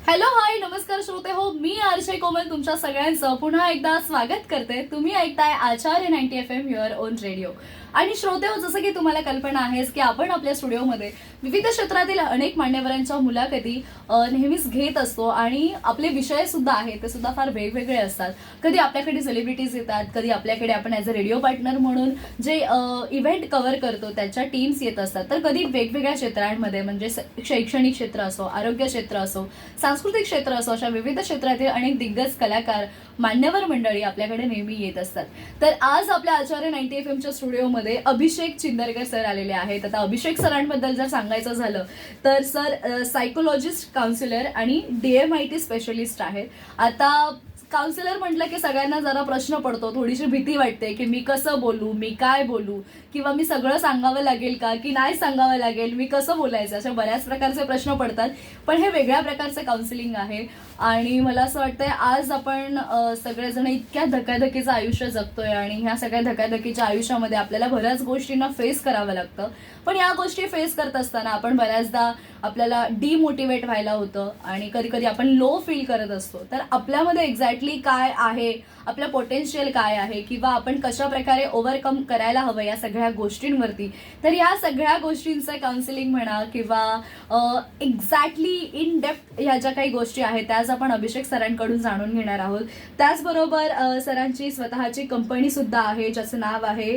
Hello hi नमस्कार श्रोते हो, मी आरशे कोमल तुमच्या सगळ्यांचं पुन्हा एकदा स्वागत करते. तुम्ही ऐकताय आचार्य 90 FM युअर ओन रेडिओ. आणि श्रोते हो, जसं की तुम्हाला कल्पना आहेच की आपण आपल्या स्टुडिओमध्ये विविध क्षेत्रातील अनेक मान्यवरांच्या मुलाखती नेहमीच घेत असतो आणि आपले विषय सुद्धा आहेत ते सुद्धा फार वेगवेगळे असतात. कधी आपल्याकडे सेलिब्रिटीज येतात, कधी आपल्याकडे आपण ॲज अ रेडिओ पार्टनर म्हणून जे इव्हेंट कव्हर करतो त्याच्या टीम्स येत असतात, तर कधी वेगवेगळ्या क्षेत्रांमध्ये म्हणजे शैक्षणिक क्षेत्र असो, आरोग्य क्षेत्र असो, सांस्कृतिक क्षेत्र असो, अशा विविध क्षेत्रातील अनेक दिग्गज कलाकार मान्यवर मंडळी आपल्याकडे नेहमी येत असतात. तर आज आपल्या आचार्य 90 FMच्या स्टुडिओमध्ये अभिषेक चिंदरकर सर आलेले आहेत. आता अभिषेक सरांबद्दल जर सांगायचं झालं तर सर सायकोलॉजिस्ट, काउन्सिलर आणि DMIT स्पेशलिस्ट आहेत. आता काउन्सिलर म्हटलं की सगळ्यांना जरा प्रश्न पडतो, थोडीशी भीती वाटते की मी कसं बोलू, मी काय बोलू, किंवा मी सगळं सांगावं लागेल का की नाही सांगावं लागेल, मी कसं बोलायचं, अशा बऱ्याच प्रकारचे प्रश्न पडतात. पण हे वेगळ्या प्रकारचे काउन्सिलिंग आहे आणि मला असं वाटतंय आज आपण सगळेजण इतक्या धकाधकीचं आयुष्य जगतोय आणि ह्या सगळ्या धकाधकीच्या आयुष्यामध्ये आपल्याला बऱ्याच गोष्टींना फेस करावं लागतं. पण या गोष्टी फेस करत असताना आपण बऱ्याचदा आपल्याला डिमोटिवेट व्हायला होतं आणि कधी कधी आपण लो फील करत असतो. तर आपल्यामध्ये एक्झॅक्टली काय आहे, आपलं पोटेन्शियल काय आहे, किंवा आपण कशा प्रकारे ओव्हरकम करायला हवं या सगळ्या गोष्टींवरती, तर या सगळ्या गोष्टींचं काउन्सिलिंग म्हणा किंवा एक्झॅक्टली इन डेप्थ ह्या ज्या काही गोष्टी आहेत त्याच आपण अभिषेक सरांकडून जाणून घेणार आहोत. त्याचबरोबर सरांची स्वतःची कंपनी सुद्धा आहे ज्याचं नाव आहे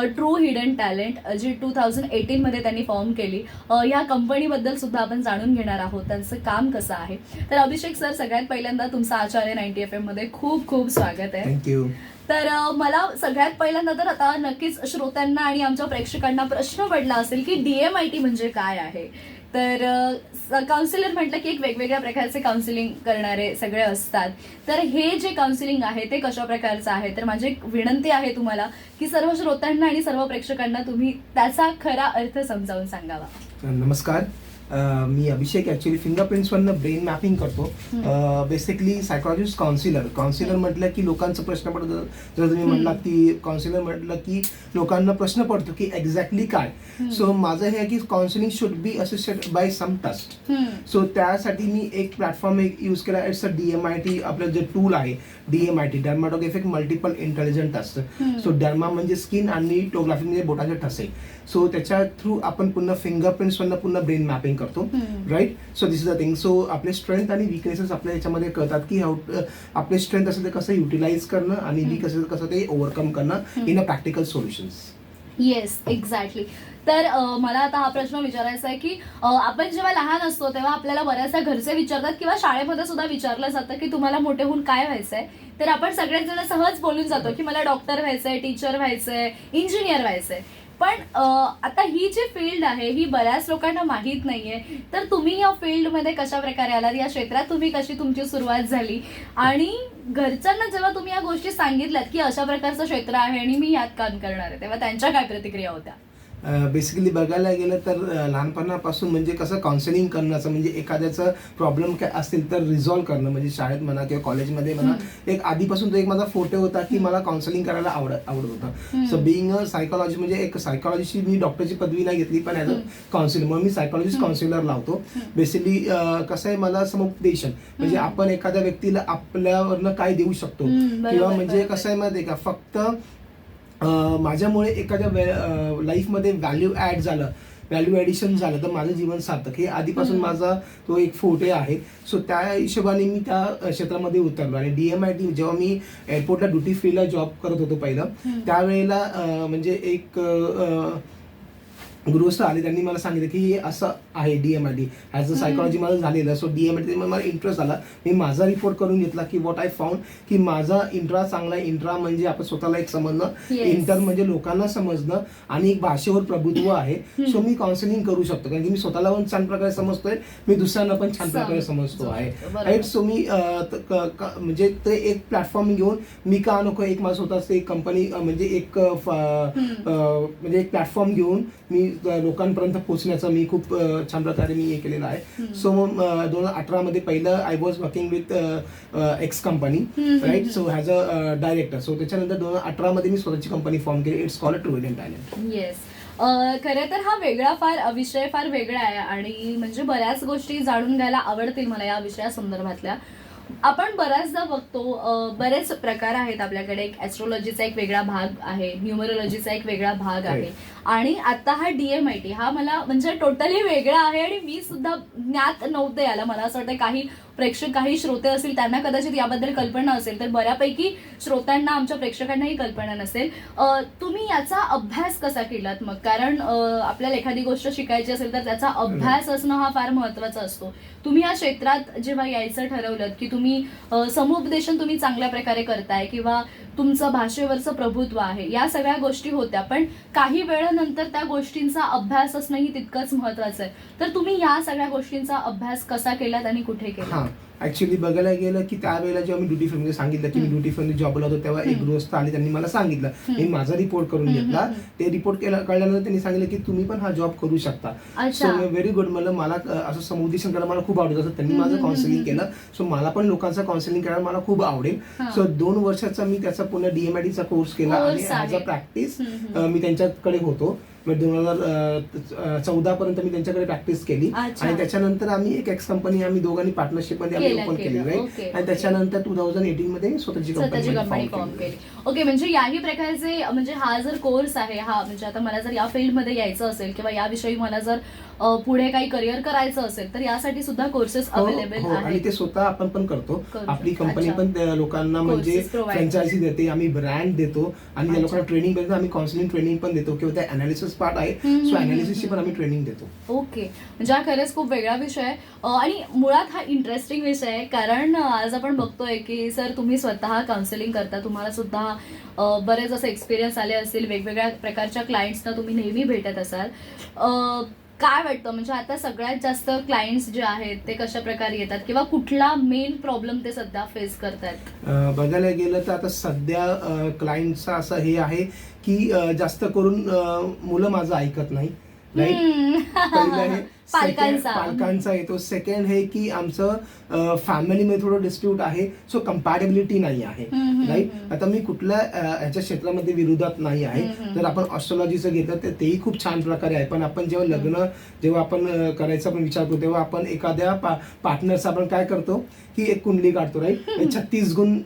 ट्रू हिडन टॅलेंट, जी 2018 मध्ये त्यांनी फॉर्म केली. या कंपनीबद्दल सुद्धा आपण जाणून घेणार आहोत, त्यांचं काम कसं आहे. तर अभिषेक सर, सगळ्यात पहिल्यांदा तुमचं आचार्य 90 FM मध्ये खूप खूप स्वागत आहे. थँक्यू. तर मला सगळ्यात पहिल्यांदा तर आता नक्कीच श्रोत्यांना आणि आमच्या प्रेक्षकांना प्रश्न पडला असेल की DMIT म्हणजे काय आहे. तर काउन्सिलर म्हटलं की एक वेगवेगळ्या प्रकारचे काउन्सिलिंग करणारे सगळे असतात. तर हे जे काउन्सिलिंग आहे ते कशा प्रकारचं आहे, तर माझी एक विनंती आहे तुम्हाला की सर्व श्रोत्यांना आणि सर्व प्रेक्षकांना तुम्ही त्याचा खरा अर्थ समजावून सांगावा. नमस्कार. मी अभिषेक. ॲक्च्युली फिंगरप्रिंट्सवरनं ब्रेन मॅपिंग करतो. बेसिकली सायकोलॉजिस्ट, काउन्सिलर म्हटलं की लोकांचा प्रश्न पडतो. जर तुम्ही म्हटलात की काउन्सिलर म्हटलं की लोकांना प्रश्न पडतो की एक्झॅक्टली काय. सो माझं हे आहे की counselling should be assisted by some trust. So त्यासाठी मी एक प्लॅटफॉर्म यूज केला. It's a DMIT. आपलं जे टूल आहे DMIT, dermatographic multiple intelligent test. So derma म्हणजे स्किन आणि टोग्राफी म्हणजे बोटाचे ठसे. सो त्याच्या थ्रू आपण पुन्हा फिंगरप्रिंट्सवरनं पुन्हा ब्रेन मॅपिंग करतो. Right. So this is the thing. So आपले स्ट्रेंथ आणि विकनेसेस आपल्या याच्यामध्ये कळतात की आपले स्ट्रेंथ असेल ते कसं युटिलाइज करणं आणि वीक असेल कसं ते ओव्हरकम करणं in a practical solutions. Yes, exactly. तर मला आता हा प्रश्न विचारायचा आहे की आपण जेव्हा लहान असतो तेव्हा आपल्याला बऱ्याचदा घरचे विचारतात किंवा शाळेमध्ये सुद्धा विचारलं जातं की तुम्हाला मोठे होऊन काय व्हायचंय. तर आपण सगळेच जण सहज बोलून जातो की मला डॉक्टर व्हायचंय, टीचर व्हायचंय, इंजिनियर व्हायचंय. पण आता ही जी फील्ड आहे ही बऱ्याच लोकांना माहीत नाहीये. तर तुम्ही या फील्डमध्ये कशा प्रकारे आलात, या क्षेत्रात तुम्ही कशी तुमची सुरुवात झाली, आणि घरच्यांना जेव्हा तुम्ही या गोष्टी सांगितल्यात की अशा प्रकारचं क्षेत्र आहे आणि मी यात काम करणार आहे, तेव्हा त्यांच्या काय प्रतिक्रिया होत्या? बेसिकली बघायला गेलं तर लहानपणापासून म्हणजे कसं काउन्सिलिंग करण्याचं म्हणजे एखाद्याचं प्रॉब्लेम काय असतील तर रिझॉल्व्ह करणं, म्हणजे शाळेत म्हणा किंवा कॉलेजमध्ये म्हणा, एक आधीपासून तो एक माझा फोटो होता की मला काउन्सिलिंग करायला आवडत होतं. सो बिईंग अ सायकोलॉजी म्हणजे एक सायकोलॉजीची मी डॉक्टरची पदवी नाही घेतली पण ॲज अ काउन्सिलर म्हणून मी सायकोलॉजिस्ट काउन्सिलर लावतो. बेसिकली कसं आहे, मला समुपदेशन म्हणजे आपण एखाद्या व्यक्तीला आपल्यावरनं काय देऊ शकतो, किंवा म्हणजे कसं आहे माहिती आहे का, फक्त माझ्यामुळे एखाद्या लाईफमध्ये व्हॅल्यू ॲडिशन झालं तर माझं जीवन सार्थक. हे आधीपासून माझा तो एक फोटो आहे. सो त्या हिशोबाने मी त्या क्षेत्रामध्ये उतरलो. आणि DMIT जेव्हा मी एअरपोर्टला ड्युटी फ्रीला जॉब करत होतो पहिलं, त्यावेळेला म्हणजे एक गृहस्थ आले, त्यांनी मला सांगितलं की हे असं आहे DMIT. ॲज अ सायकोलॉजी माझं झालेलं. सो DMIT मला इंटरेस्ट आला. मी माझा रिपोर्ट करून घेतला की व्हॉट आय फाउंड की माझा इंट्रा चांगला आहे. इंट्रा म्हणजे आपण स्वतःला एक समजणं, इंटर म्हणजे लोकांना समजणं आणि एक भाषेवर प्रभुत्व आहे. सो मी काउन्सिलिंग करू शकतो कारण की मी स्वतःला पण छान प्रकारे समजतोय, मी दुसऱ्यांना पण छान प्रकारे समजतो आहे. राईट. सो मी म्हणजे ते एक प्लॅटफॉर्म घेऊन मी का नको, एक माझं स्वतःच एक कंपनी म्हणजे एक प्लॅटफॉर्म घेऊन मी लोकांपर्यंत पोहोचण्याचा मी खूप छान प्रकारे मी हे केलेलं आहे. सो 2018 मध्ये पहिलं I was working with X company, right. So as a director. So त्याच्यानंतर 2018 मध्ये मी स्वतःची कंपनी फॉर्म केली. It's called true hidden talent. Yes. खरं तर हा वेगळा विषय फार वेगळा आहे आणि म्हणजे बऱ्याच गोष्टी जाणून घ्यायला आवडतील मला या विषयासंदर्भातल्या. आपण बऱ्याचदा बघतो बरेच प्रकार आहेत आपल्याकडे. एक ऍस्ट्रोलॉजीचा एक वेगळा भाग आहे, न्यूमरोलॉजीचा एक वेगळा भाग आहे आणि आता हा DMIT हा मला म्हणजे टोटली वेगळा आहे आणि मी सुद्धा ज्ञात नव्हते याला. मला असं वाटतं काही प्रेक्षक काही श्रोते असतील त्यांना कदाचित याबद्दल कल्पना असेल, तर बऱ्यापैकी श्रोत्यांना आमच्या प्रेक्षकांनाही कल्पना नसेल. तुम्ही याचा अभ्यास कसा केलात मग? कारण आपल्याला एखादी गोष्ट शिकायची असेल तर त्याचा अभ्यास असणं हा फार महत्वाचा असतो. तुम्ही या क्षेत्रात जेव्हा यायचं ठरवलं की तुम्ही समुपदेशन तुम्ही चांगल्या प्रकारे करताय किंवा तुमचं भाषेवरचं प्रभुत्व आहे, या सगळ्या गोष्टी होत्या, पण काही वेळानंतर त्या गोष्टींचा अभ्यास असणंही तितकंच महत्वाचं आहे. तर तुम्ही या सगळ्या गोष्टींचा अभ्यास कसा केलात आणि कुठे केला? ऍक्च्युली बघायला गेलं की त्यावेळेला जेव्हा मी ड्युटी फ्रेममध्ये सांगितलं की मी ड्युटी फ्रेममध्ये जॉबला होतो, तेव्हा एक गृहस्थ आले, त्यांनी मला सांगितलं, मी माझा रिपोर्ट करून घेतला. ते रिपोर्ट कळल्यानंतर त्यांनी सांगितलं की तुम्ही पण हा जॉब करू शकता. So very good. मला असं समुपदेशन करायला मला खूप आवडत असं. त्यांनी माझं काउन्सिलिंग केलं. सो मला पण लोकांचं काउन्सिलिंग करायला मला खूप आवडेल. सो 2 वर्षाचा मी त्याचा पुन्हा DMITचा कोर्स केला आणि ऍज अ प्रॅक्टिस मी त्यांच्याकडे होतो. 2014 पर्यंत मी त्यांच्याकडे प्रॅक्टिस केली आणि त्याच्यानंतर आम्ही एक एक्स कंपनी आम्ही दोघांनी पार्टनरशिप मध्ये आम्ही ओपन केली, राईट. आणि त्याच्यानंतर 2018 मध्ये स्वतःची कंपनी फॉर्म केली. ओके, म्हणजे याही प्रकारचे म्हणजे हा जर कोर्स आहे, हा म्हणजे आता मला जर या फील्डमध्ये यायचं असेल किंवा याविषयी मला जर पुढे काही करिअर करायचं असेल तर यासाठी सुद्धा कोर्सेस अवेलेबल आहेत. आणि ते स्वतः आपण पण करतो. आपली कंपनी पण लोकांना म्हणजे फ्रँचायझी देते, आम्ही ब्रँड देतो आणि त्या लोकांना ट्रेनिंग देतो. आम्ही काउन्सिलिंग ट्रेनिंग पण देतो किंवा त्या अनालिसिस पार्ट आहे, सो अनालिसिसची पण आम्ही ट्रेनिंग देतो. ओके, म्हणजे हा खरंच खूप वेगळा विषय आहे आणि मुळात हा इंटरेस्टिंग विषय आहे. कारण आज आपण बघतोय की सर तुम्ही स्वतः काउन्सिलिंग करता, तुम्हाला सुद्धा बरेच असे एक्सपिरियन्स आले असतील, वेगवेगळ्या प्रकारच्या क्लायंट्सना तुम्ही नेहमी भेटत असाल. काय वाटतं म्हणजे आता सगळ्यात जास्त क्लायंट्स जे आहेत ते कशा प्रकारे येतात किंवा कुठला मेन प्रॉब्लेम ते सध्या फेस करतात? बघायला गेलं तर आता सध्या क्लायंटचा असं हे आहे की जास्त करून मुलं माझं ऐकत नाही, राईट. पालकांचा येतो. सेकंड हे की आमचं फॅमिलीमध्ये थोडं डिस्प्यूट आहे, सो कम्पॅटेबिलिटी नाही आहे, राईट. आता मी कुठल्या ह्याच्या क्षेत्रामध्ये विरोधात नाही आहे. जर आपण ॲस्ट्रोलॉजीचं घेतलं तर तेही खूप छान प्रकारे आहे, पण आपण जेव्हा आपण करायचा पण विचार करतो तेव्हा आपण एखाद्या पार्टनरचा आपण काय करतो की एक कुंडली काढतो, राईट. 36 गुण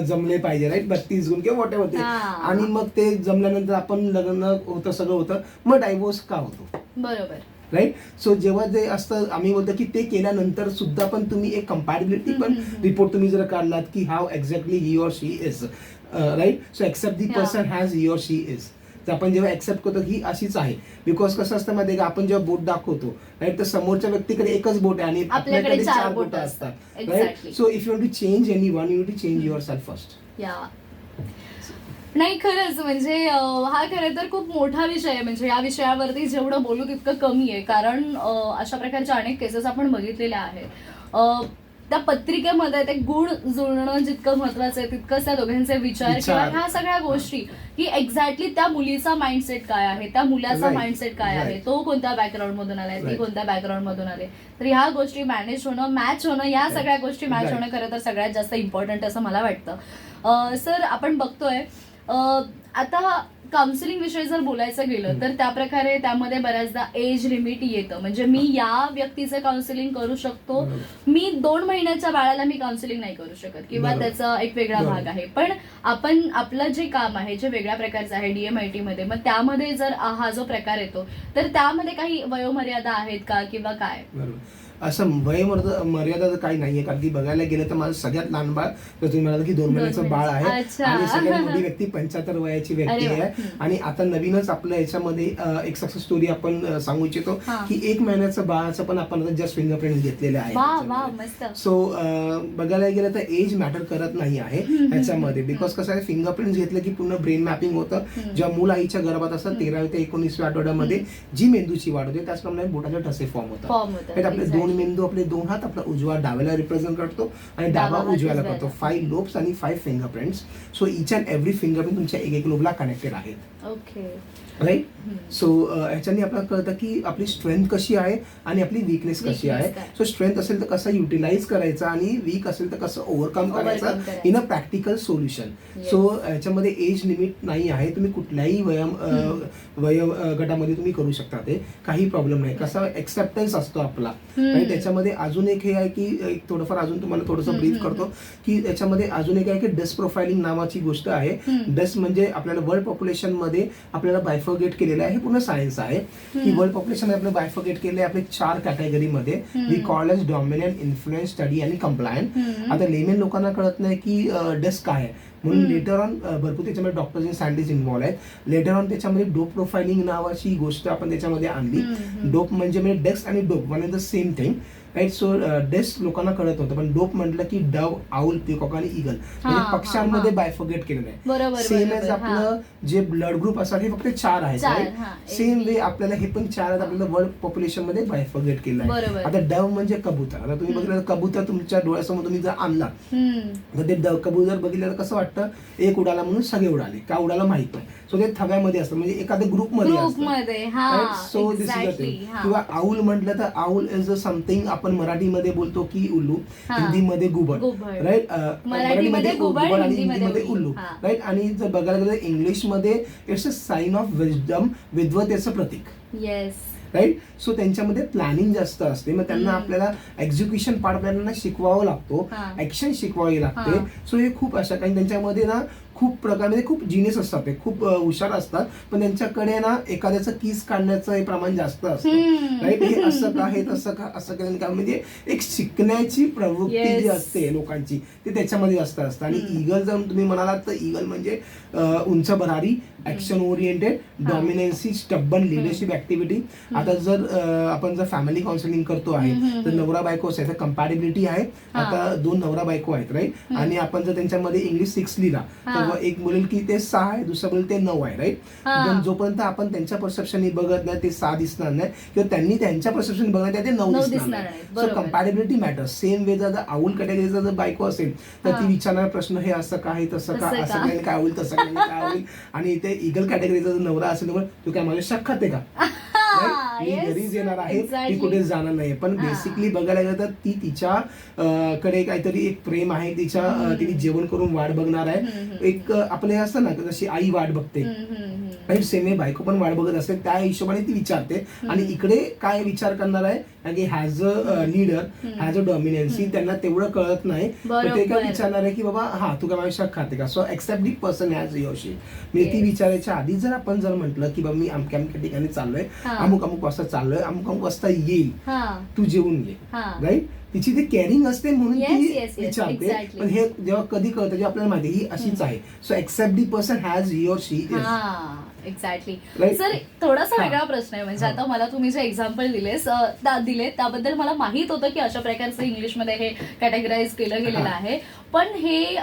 जमले पाहिजे, राईट, 32 गुण किंवा वॉटेवर ते, आणि मग ते जमल्यानंतर आपण लग्न होतं, सगळं होतं, मग डायव्होर्स का होतो? बरोबर, राईट. सो जेव्हा ते असतं आम्ही बोलतो की ते केल्यानंतर सुद्धा पण तुम्ही एक कम्पॅटेबिलिटी पण रिपोर्ट तुम्ही जर काढलात की how exactly he or she is, right. So accept the person has he or she is. तर आपण जेव्हा एक्सेप्ट करतो ही अशीच आहे, बिकॉज कसं असतं माहिती का, आपण जेव्हा बोट दाखवतो, राईट, तर समोरच्या व्यक्तीकडे एकच बोट आहे आणि आपल्याकडे 4 बोट असतात, right. So if you want to change anyone, you need to change yourself first. नाही, खरंच म्हणजे हा खरं तर खूप मोठा विषय आहे. म्हणजे या विषयावरती जेवढं बोलू तितकं कमी आहे, कारण अशा प्रकारच्या अनेक केसेस आपण बघितलेल्या आहेत. त्या पत्रिकेमध्ये ते गुण जुळणं जितकं महत्वाचं आहे तितकंच त्या दोघांचे विचार किंवा ह्या सगळ्या गोष्टी की एक्झॅक्टली त्या मुलीचा माइंडसेट काय आहे, त्या मुलाचा माइंडसेट काय आहे, तो कोणत्या बॅकग्राऊंड मधून आलाय, ती कोणत्या बॅकग्राऊंड मधून आले, तर ह्या गोष्टी मॅनेज होणं, मॅच होणं, या सगळ्या गोष्टी मॅच होणं खरं तर सगळ्यात जास्त इम्पॉर्टंट असं मला वाटतं. सर, आपण बघतोय आता काउन्सिलिंग विषयी जर बोलायचं गेलं तर त्या प्रकारे त्यामध्ये बऱ्याचदा एज लिमिट येतं. म्हणजे मी या व्यक्तीचं काउन्सिलिंग करू शकतो, मी 2 महिन्याच्या बाळाला मी काउन्सिलिंग नाही करू शकत किंवा त्याचा एक वेगळा भाग आहे. पण आपण आपलं जे काम आहे जे वेगळ्या प्रकारचं आहे DMIT मध्ये, मग त्यामध्ये जर हा जो प्रकार येतो तर त्यामध्ये काही वयोमर्यादा आहेत का किंवा काय? असं मर्यादा तर काही नाहीये, कारण की बघायला गेलं तर माझं सगळ्यात लहान बाळ, तर तुम्ही म्हणाल की 2 महिन्याचं बाळ आहे आणि सगळ्यात मोठी व्यक्ती 75 वयाची व्यक्ती आहे. आणि आता नवीनच आपल्या याच्यामध्ये एक सक्सेस स्टोरी आपण सांगू इच्छितो की 1 महिन्याचं बाळाचं पण आपण आता जस्ट फिंगरप्रिंट घेतलेले आहे. सो बघायला गेलं तर एज मॅटर करत नाही आहे ह्याच्यामध्ये, बिकॉज कसं आहे, फिंगरप्रिंट घेतलं की पूर्ण ब्रेन मॅपिंग होतं. जेव्हा मूल आईच्या गर्भात असतं 13व्या ते 19व्या आठवड्यामध्ये जी मेंदूची वाढ होते त्याचप्रमाणे बोटाचे ठसे फॉर्म होतात. आपले 2 मेंदू, आपले 2 हात, आपला उजवा डाव्याला रिप्रेझेंट करतो आणि डावा उजव्याला करतो. 5 लोब्स आणि 5 fingerprints. So each and every fingerprint तुमच्या एक लोबला कनेक्टेड आहेत. ओके. राईट. सो ह्याच्याने आपल्याला कळतं की आपली स्ट्रेंथ कशी आहे आणि आपली वीकनेस कशी आहे. काय. सो स्ट्रेंथ असेल तर कसं युटिलाइज करायचं आणि वीक असेल तर कसं ओव्हरकम करायचं करायचं. In a practical solution. Yes. So ह्याच्यामध्ये एज लिमिट नाही आहे. तुम्ही कुठल्याही गटामध्ये तुम्ही करू शकता. ते काही प्रॉब्लेम नाही. कसा एक्सेप्टन्स असतो आपला. आणि त्याच्यामध्ये अजून एक हे आहे की एक थोडंफार अजून तुम्हाला थोडंसं ब्रीफ करतो की त्याच्यामध्ये अजून एक आहे की डस्ट प्रोफाइलिंग नावाची गोष्ट आहे. डस्ट म्हणजे आपल्याला वर्ल्ड पॉप्युलेशन मध्ये आपल्याला बायफर्गेट केलेलं आहे. हे पूर्ण सायन्स आहे की वर्ल्ड पॉप्युलेशन आपलं बायफर्गेट केले आपले 4 कॅटेगरीमध्ये. We call as dominant, influence, steady आणि कंप्लायंट. आता लेमेन लोकांना कळत नाही की डस्ट काय आहे म्हणून लेटर ऑन भरपूर त्याच्यामध्ये डॉक्टर्स आणि सायंटिस्ट इन्व्हॉल्व आहेत. लेटर ऑन त्याच्यामध्ये डोप प्रोफाइलिंग नावाची गोष्ट आपण त्याच्यामध्ये आणली. डोप म्हणजे डस्ट आणि dope one is the same thing. Right. So dust लोकांना कळत होतं पण डोप म्हटलं की डव, आऊल, पिकॉक आणि ईगल म्हणजे पक्ष्यांमध्ये बायफर्गेट केलेलं आहे. सेम एज आपलं जे ब्लड ग्रुप असतात हे फक्त 4 आहेत. सेम वे आपल्याला हे पण 4 आहेत आपल्याला वर्ल्ड पॉप्युलेशन मध्ये बायफर्गेट केलं आहे. आता डव म्हणजे कबूतर. आता तुम्ही बघितलं कबूतर तुमच्या डोळ्यासमोर तुम्ही जर आणला तर ते कबूतर बघितलं कसं वाटतं एक उडाला म्हणून सगळे उडाले का उडाला माहित नाही. सो ते थव्यामध्ये असतं म्हणजे एखाद्या ग्रुपमध्ये असतं. So this is the thing. किंवा आऊल म्हटलं तर आऊल इज समथिंग आपण मराठीमध्ये बोलतो की उल्लू, हिंदीमध्ये घुबड. राईट. मराठीमध्ये घुबड आणि हिंदीमध्ये उल्लू. राईट. आणि जर बघायला गेलं इंग्लिशमध्ये it's a sign of wisdom, विद्वतेचं प्रतीक. येस. राईट. सो त्यांच्यामध्ये प्लॅनिंग जास्त असते. मग त्यांना आपल्याला एक्झिक्युशन पार्ट आपल्याला शिकवावं लागतो, ऍक्शन शिकवावी लागते. सो हे खूप अशा काही त्यांच्यामध्ये ना खूप प्रकारमध्ये खूप जिनियस असतात. ते खूप हुशार असतात पण त्यांच्याकडे ना एखाद्याचं कीस काढण्याचं हे प्रमाण जास्त असतं. राईट. हे असं का, हे तसं का, असं केलं का म्हणजे एक शिकण्याची प्रवृत्ती जी असते लोकांची ते त्याच्यामध्ये जास्त असतं. आणि ईगल जर तुम्ही म्हणालात तर ईगल म्हणजे उंच भरारी, ऍक्शन ओरिएंटेड, डॉमिनन्सी, स्टब्बन, लिडरशिप ऍक्टिव्हिटी. आता जर आपण जर फॅमिली काउन्सिलिंग करतो आहे तर नवरा बायको आहे तर कंपॅटिबिलिटी आहे. आता 2 नवरा बायको आहेत. राईट. आणि आपण जर त्यांच्यामध्ये इंग्लिश 6 लिहिला तर एक बोलेल की ते 6 आहे, दुसरं बोलेल ते 9 आहे. राईट. पण जोपर्यंत आपण त्यांच्या परसेप्शनने बघत नाही ते 6 दिसणार नाही किंवा त्यांनी त्यांच्या परसेप्शन बघत नाही ते 9 दिसणार नाही. So compatibility matter. Same way जर आऊल कॅटेगरीचा जर बायको असेल तर ती विचारणार प्रश्न हे असं का, हे तसं का, असं काय काय होईल, तसं काय होईल. आणि इथे ईगल कॅटेगरीचा जर नवरा असेल तर तू काय माझ्या शक खाते का, मी घरीच येणार आहे, ती कुठे जाणार नाही. पण बेसिकली बघायला गेलं तर ती तिच्या कडे काहीतरी एक प्रेम आहे. तिने जेवण करून वाट बघणार आहे. एक आपले असतं ना जशी आई वाट बघते सेम बायको पण वाट बघत असते त्या हिशोबाने ती विचारते. आणि इकडे काय विचार करणार आहे की has a leader, has a dominancy त्यांना तेवढं कळत नाही. ते काय विचारणार आहे की बाबा हा तू काय माझ्या शक खाते का. So accept the person has your she. मी ती विचारायच्या आधी जर आपण जर म्हटलं की बाबा मी अमक्या अमक्या ठिकाणी चाललोय, अमुक अमुक वाजता चाललोय, अमुक अमुक वाजता येईल, तू जेवून घे. राईट. तिची ती केअरिंग असते म्हणून ती विचारते. पण हे जेव्हा कधी कळतं जेव्हा आपल्याला माहिती ही अशीच आहे. So accept the person has your she. Exactly. Sir थोडासा वेगळा प्रश्न आहे. म्हणजे आता मला तुम्ही जे एक्झाम्पल दिले त्याबद्दल मला माहित होतं की अशा प्रकारचं इंग्लिशमध्ये हे कॅटेगराईज केलं गेलेलं आहे. पण हे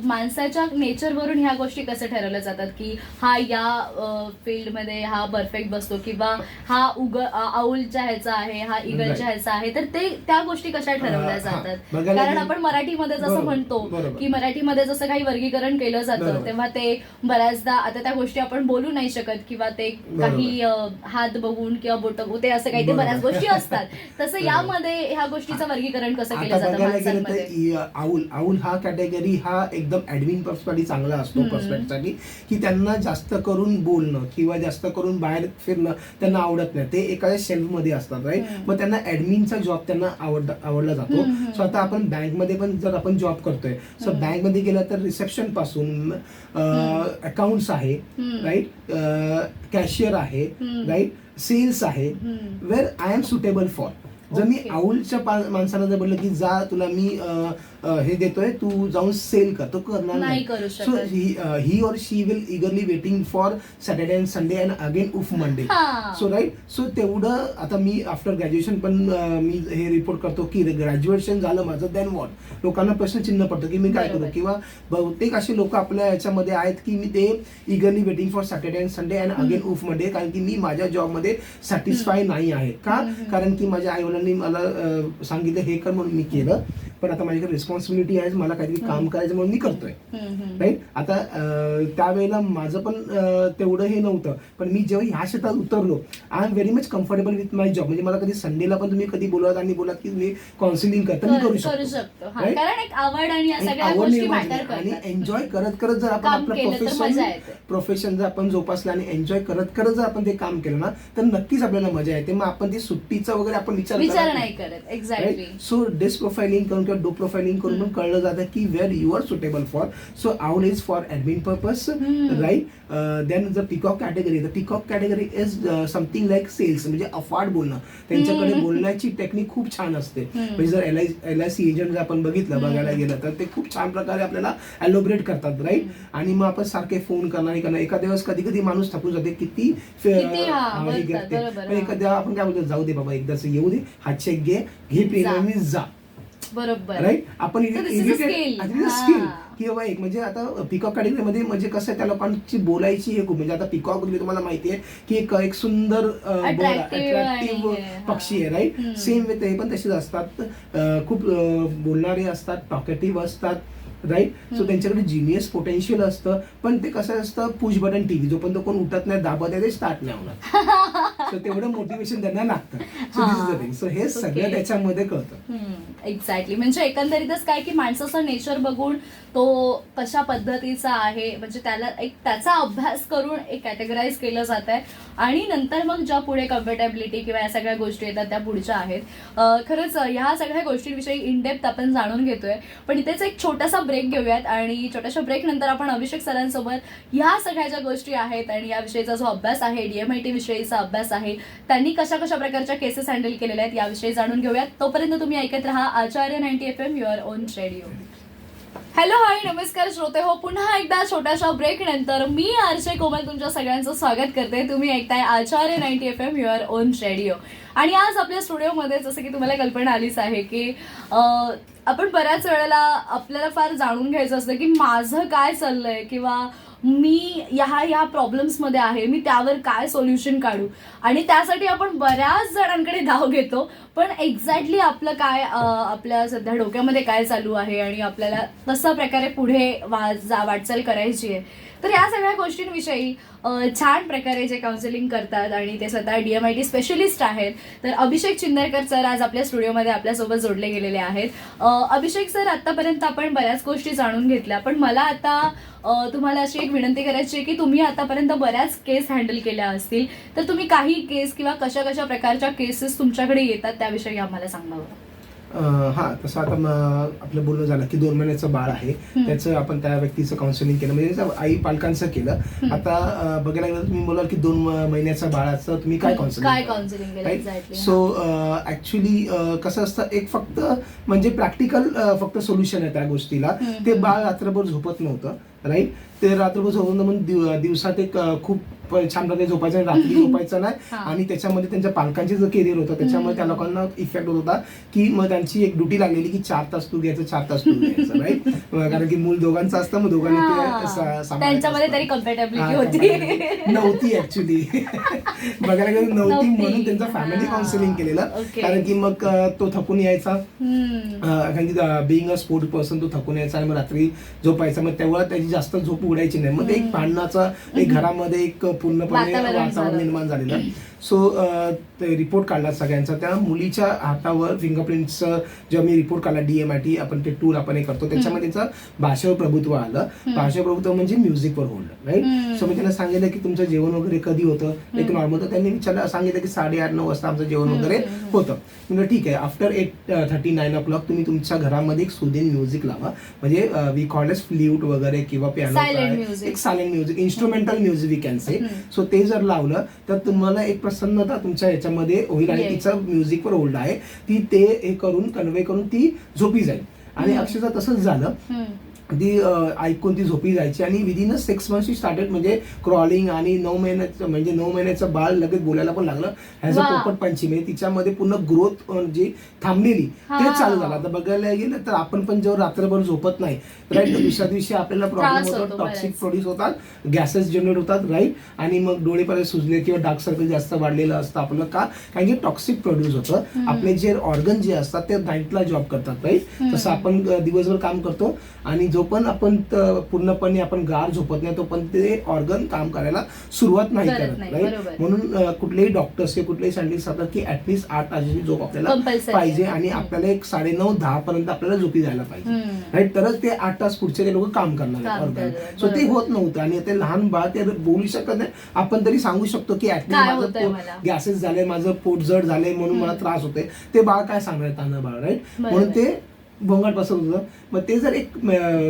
माणसाच्या नेचरवरून ह्या गोष्टी कसे ठरवल्या जातात की हा या फील्डमध्ये हा परफेक्ट बसतो किंवा हा आऊलच्या ह्याचा आहे, हा ईगलच्या ह्याचा आहे. तर ते त्या गोष्टी कशा ठरवल्या जातात. कारण आपण मराठीमध्ये जसं म्हणतो की मराठीमध्ये जसं काही वर्गीकरण केलं जातं तेव्हा ते बऱ्याचदा आता त्या गोष्टी आपण बोलू नाही शकत किंवा ते काही हात बघून किंवा बोट ते असं काही ते बऱ्याच गोष्टी असतात. तसं यामध्ये ह्या गोष्टीचं वर्गीकरण कसं केलं जातं माणसांमध्ये. आऊल हा कॅटेगरी हा एकदम ऍडमिन पर्ससाठी चांगला असतो पर्सपेक्टसाठी की त्यांना जास्त करून बोलणं किंवा जास्त करून बाहेर फिरणं त्यांना आवडत नाही. ते एखाद्या शेल्फ मध्ये असतात. राईट. मग त्यांना ऍडमिनचा जॉब त्यांना आवडला जातो. सो आता आपण बँकमध्ये पण जर आपण जॉब करतोय सो बँकमध्ये गेलं तर रिसेप्शन पासून अकाउंट्स आहे. राईट. कॅशियर आहे. राईट. सेल्स आहे. Where I am suitable for. जर मी आऊलच्या माणसाला जर बोललं की जा तुला मी हे देतोय तू जाऊन सेल कर, तो करणार नाही. So he or she will eagerly waiting for Saturday and Sunday and again of Monday. So right. So तेवढं आता मी आफ्टर ग्रॅज्युएशन पण मी हे रिपोर्ट करतो की ग्रॅज्युएशन झालं माझं देन वॉट. लोकांना प्रश्नचिन्ह पडतं की मी काय करू. किंवा बहुतेक असे लोक आपल्या याच्यामध्ये आहेत की मी ते eagerly waiting for Saturday and Sunday and again of Monday. कारण की मी माझ्या जॉबमध्ये सॅटिस्फाय नाही आहे का. कारण की माझ्या आईवडिलांनी मला सांगितलं हे कर म्हणून मी केलं. पण आता माझ्याकडे रिस्पॉन्सिबिलिटी आहे, मला काहीतरी काम करायचं म्हणून मी करतोय. राईट. आता त्यावेळेला माझं पण तेवढं हे नव्हतं, पण मी जेव्हा ह्या क्षेत्रात उतरलो, I am very much comfortable with my job. म्हणजे मला कधी संडेला पण तुम्ही कधी बोलवत आणि बोला की तुम्ही काउन्सिलिंग करता, मी करू शकतो. कारण एक आवड आणि या सगळ्या आवड गोष्टी निर्माण मॅटर आणि करतात. एन्जॉय करत करत जर आपण काम आपलं केलं तर मजा येते. प्रोफेशन जर आपण जोपासलं आणि एन्जॉय करत करत जर आपण ते काम केलं ना, तर नक्कीच आपल्याला मजा येते. मग आपण ती सुट्टीचा वगैरे आपण विचार नाही करत. एक्झॅक्टली. सो डिस्क प्रोफाइलिंग करून किंवा डो प्रोफाइलिंग करून पण कळलं जातं की where you are suitable for. So owl is for admin purpose, right. Then जर पिकॉक कॅटेगरी, तर peacock category is something like sales, म्हणजे अफाट बोलणं. त्यांच्याकडे बोलण्याची टेक्निक खूप छान असते. म्हणजे जर LIC एजंट जर आपण बघितलं बघायला गेलं तर ते खूप छान प्रकारे आपल्याला एलोबरेट करतात, राईट. आणि मग आपण सारखे फोन करणार एखाद्या वेळेस कधी कधी माणूस थकून जाते, किती एखाद्या आपण काय बोलतो, जाऊ दे बाबा एकदाच येऊ दे, हा चेक घे प्रीमियम जा. बरोबर. राईट. आपण स्किल की बाबा एक म्हणजे आता पिकॉक कॅटेगरीमध्ये म्हणजे कसं आहे, त्या लोकांची बोलायची हे खूप, म्हणजे आता पिकॉक म्हणजे तुम्हाला माहिती आहे की एक सुंदर अट्रॅक्टिव्ह पक्षी आहे, राईट. सेम वे ते पण तसेच असतात, खूप बोलणारे असतात, टॉकेटिव्ह असतात, राईट. सो त्यांच्याकडे जिनियस पोटेन्शियल असतं, पण ते कसं असतं, पुश बटन टीव्ही, जोपर्यंत कोण उठत नाही दाबत आहे ते स्टार्ट नाही होणार. सो तेवढं मोटिवेशन त्यांना लागतं. So this is the thing. So हे सगळं त्याच्यामध्ये कळतं. एक्झॅक्टली. म्हणजे एकंदरीतच काय की माणसाचं नेचर बघून तो कशा पद्धतीचा आहे, म्हणजे त्याला एक त्याचा अभ्यास करून एक कॅटेगराईज केलं जात आहे. आणि नंतर मग ज्या पुढे कम्फर्टेबिलिटी किंवा या सगळ्या गोष्टी येतात त्या पुढच्या आहेत. खरंच ह्या सगळ्या गोष्टींविषयी इन डेप्थ आपण जाणून घेतोय. पण इथेच एक छोटासा ब्रेक घेऊयात आणि छोट्याशा ब्रेक नंतर आपण अभिषेक सरांसोबत ह्या सगळ्या ज्या गोष्टी आहेत आणि याविषयीचा जो अभ्यास आहे, DMIT विषयीचा अभ्यास आहे, त्यांनी कशा कशा प्रकारच्या केसेस हँडल केलेल्या आहेत याविषयी जाणून घेऊयात. तोपर्यंत तुम्ही ऐकत राहा Acharya 90 FM your own radio. Hello, hi, नमस्कार श्रोते हो. पुन्हा एकदा छोट्याशा ब्रेक नंतर मी आरजे कोमल तुमच्या सगळ्यांचं स्वागत करते. तुम्ही ऐकताय आचार्य 90 FM युअर ओन रेडिओ. आणि आज आपल्या स्टुडिओमध्ये जसं की तुम्हाला कल्पना आलीच आहे की आपण बऱ्याच वेळेला आपल्याला फार जाणून घ्यायचं असतं की माझं काय चाललंय किंवा मी ह्या प्रॉब्लेम्समध्ये आहे, मी त्यावर काय सोल्युशन काढू. आणि त्यासाठी आपण बऱ्याच जणांकडे धाव घेतो, पण एक्झॅक्टली आपलं काय, आपल्या सध्या डोक्यामध्ये काय चालू आहे आणि आपल्याला कशा प्रकारे पुढे वाटचाल करायची आहे. तर या सगळ्या गोष्टींविषयी छान प्रकारे जे काउन्सिलिंग करतात आणि ते स्वतः DMIT स्पेशलिस्ट आहेत, तर अभिषेक चिंदरकर सर आज आपल्या स्टुडिओमध्ये आपल्यासोबत जोडले गेलेले आहेत. अभिषेक सर, आतापर्यंत आपण बऱ्याच गोष्टी जाणून घेतल्या, पण मला आता तुम्हाला अशी एक विनंती करायची आहे की तुम्ही आतापर्यंत बऱ्याच केस हँडल केल्या असतील, तर तुम्ही काही केस किंवा कशा कशा प्रकारच्या केसेस तुमच्याकडे येतात त्याविषयी आम्हाला सांगावं. हा, तसं आता आपलं बोलणं झालं की 2 महिन्याचं बाळ आहे, त्याचं आपण त्या व्यक्तीचं काउन्सिलिंग केलं, म्हणजे आई पालकांचं केलं. आता बघायला गेलं तुम्ही बोलाल की 2 महिन्याच्या बाळाचं तुम्ही काय काउन्सिलिंग केलं. सो ऍक्च्युली कसं असतं, एक फक्त म्हणजे प्रॅक्टिकल फक्त सोल्युशन आहे त्या गोष्टीला. ते बाळ रात्रभर झोपत नव्हतं, राईट. ते रात्रभर झोपून म्हणून दिवसात एक खूप छान प्रकारे झोपायचं, रात्री झोपायचं नाही. आणि त्याच्यामध्ये त्यांच्या पालकांचे जो करिअर होतं त्याच्यामध्ये त्या लोकांना इफेक्ट होत होता की मग त्यांची एक ड्युटी लागलेली की 4 तास तू घ्यायचं, 4 तास तू घ्यायचं, राईट. कारण की मूल दोघांचं असतं, मग दोघांनी त्यांच्यामध्ये तरी कम्फर्टेबिलिटी होती नव्हती ऍक्च्युली. बघायला गेलं नव्हती, म्हणून त्यांचं फॅमिली काउन्सिलिंग केलेलं. कारण की मग तो थकून यायचा, कारण की बिईंग अ स्पोर्ट पर्सन तो थकून यायचा आणि मग रात्री झोपायचा, मग तेव्हा त्याची जास्त झोप उडायची नाही. मग ते एक भांडणाचा एक घरामध्ये एक पूर्णपणे वातावरण निर्माण झालेलं. सो ते रिपोर्ट काढला सगळ्यांचा. त्या मुलीच्या हातावर फिंगरप्रिंटचं जेव्हा मी रिपोर्ट काढला, DMIT आपण ते टूल आपण हे करतो, त्याच्यामध्ये त्याचं भाषेवर प्रभुत्व आलं. भाषेवर प्रभुत्व म्हणजे म्युझिकवर होल्ड, राईट. सो मी त्यांना सांगितलं की तुमचं जेवण वगैरे कधी होतं, एक नॉर्मल. तर त्यांनी सांगितलं की 8:30-9 वाजता आमचं जेवण वगैरे होतं. म्हणजे ठीक आहे, आफ्टर 8:30-9 o'clock तुम्ही तुमच्या घरामध्ये एक सुदिन म्युझिक लावा, म्हणजे वी कॉल एस फ्ल्यूट वगैरे किंवा पियानो, एक silent music, instrumental music we can say. So ते जर लावलं तर तुम्हाला एक प्रसन्नता तुमच्या याच्यामध्ये होईल आणि तिचं म्युझिकवर होल्ड आहे, ती ते हे करून कन्वे करून ती झोपी जाईल. आणि अक्षरशः तसंच झालं. ती ऐकून ती झोपी जायची आणि विदिन 6 मंथ्स स्टार्टेड म्हणजे क्रॉलिंग आणि 9 महिन्याचं बाळ लगेच बोलायला पण लागलं ॲज अ वा. पोपट पंची. म्हणजे तिच्यामध्ये पूर्ण ग्रोथ जी थांबलेली हा. ते चालू झालं. आता बघायला गेलं तर आपण पण जेव्हा रात्रभर झोपत नाही राईट, दुसऱ्या दिवशी आपल्याला प्रॉब्लेम त्रास होतो, होतो टॉक्सिक बरेच. प्रोड्यूस होतात, गॅसेस जनरेट होतात राईट, आणि मग डोळे परत सुजले किंवा डार्क सर्कल जास्त वाढलेलं असतं आपलं का, कारण की टॉक्सिक प्रोड्यूस होतं. आपले जे ऑर्गन जे असतात ते नाईटला जॉब करतात राईट. तसं आपण दिवसभर काम करतो आणि जो पण आपण पूर्णपणे आपण गाढ झोपत नाही तो पण ते ऑर्गन काम करायला सुरुवात नाही करत राईट. बरोबर. म्हणून कुठलेही डॉक्टर्स किंवा कुठलेही सायंटिस्ट सांगतात की ऍटलीस्ट 8 तासाची झोप आपल्याला Compulsory पाहिजे आहे. आणि आपल्याला एक 9:30-10 पर्यंत आपल्याला झोपी जायला पाहिजे राईट, तरच ते 8 तास पुढचे ते लोक काम करणार काम ऑर्गन. करणार. सो ते बरोबर. होत नव्हतं आणि ते लहान बाळ ते बोलू शकत नाही. आपण तरी सांगू शकतो की काय ऍटलीस्ट होतंय माझं मला? गॅसेस झाले, माझं पोट जड झाले म्हणून मला त्रास होते. ते बाळ काय सांगणार, तान्ह बाळ राईट. म्हणून ते भोंगाट बसत होतं. मग ते जर एक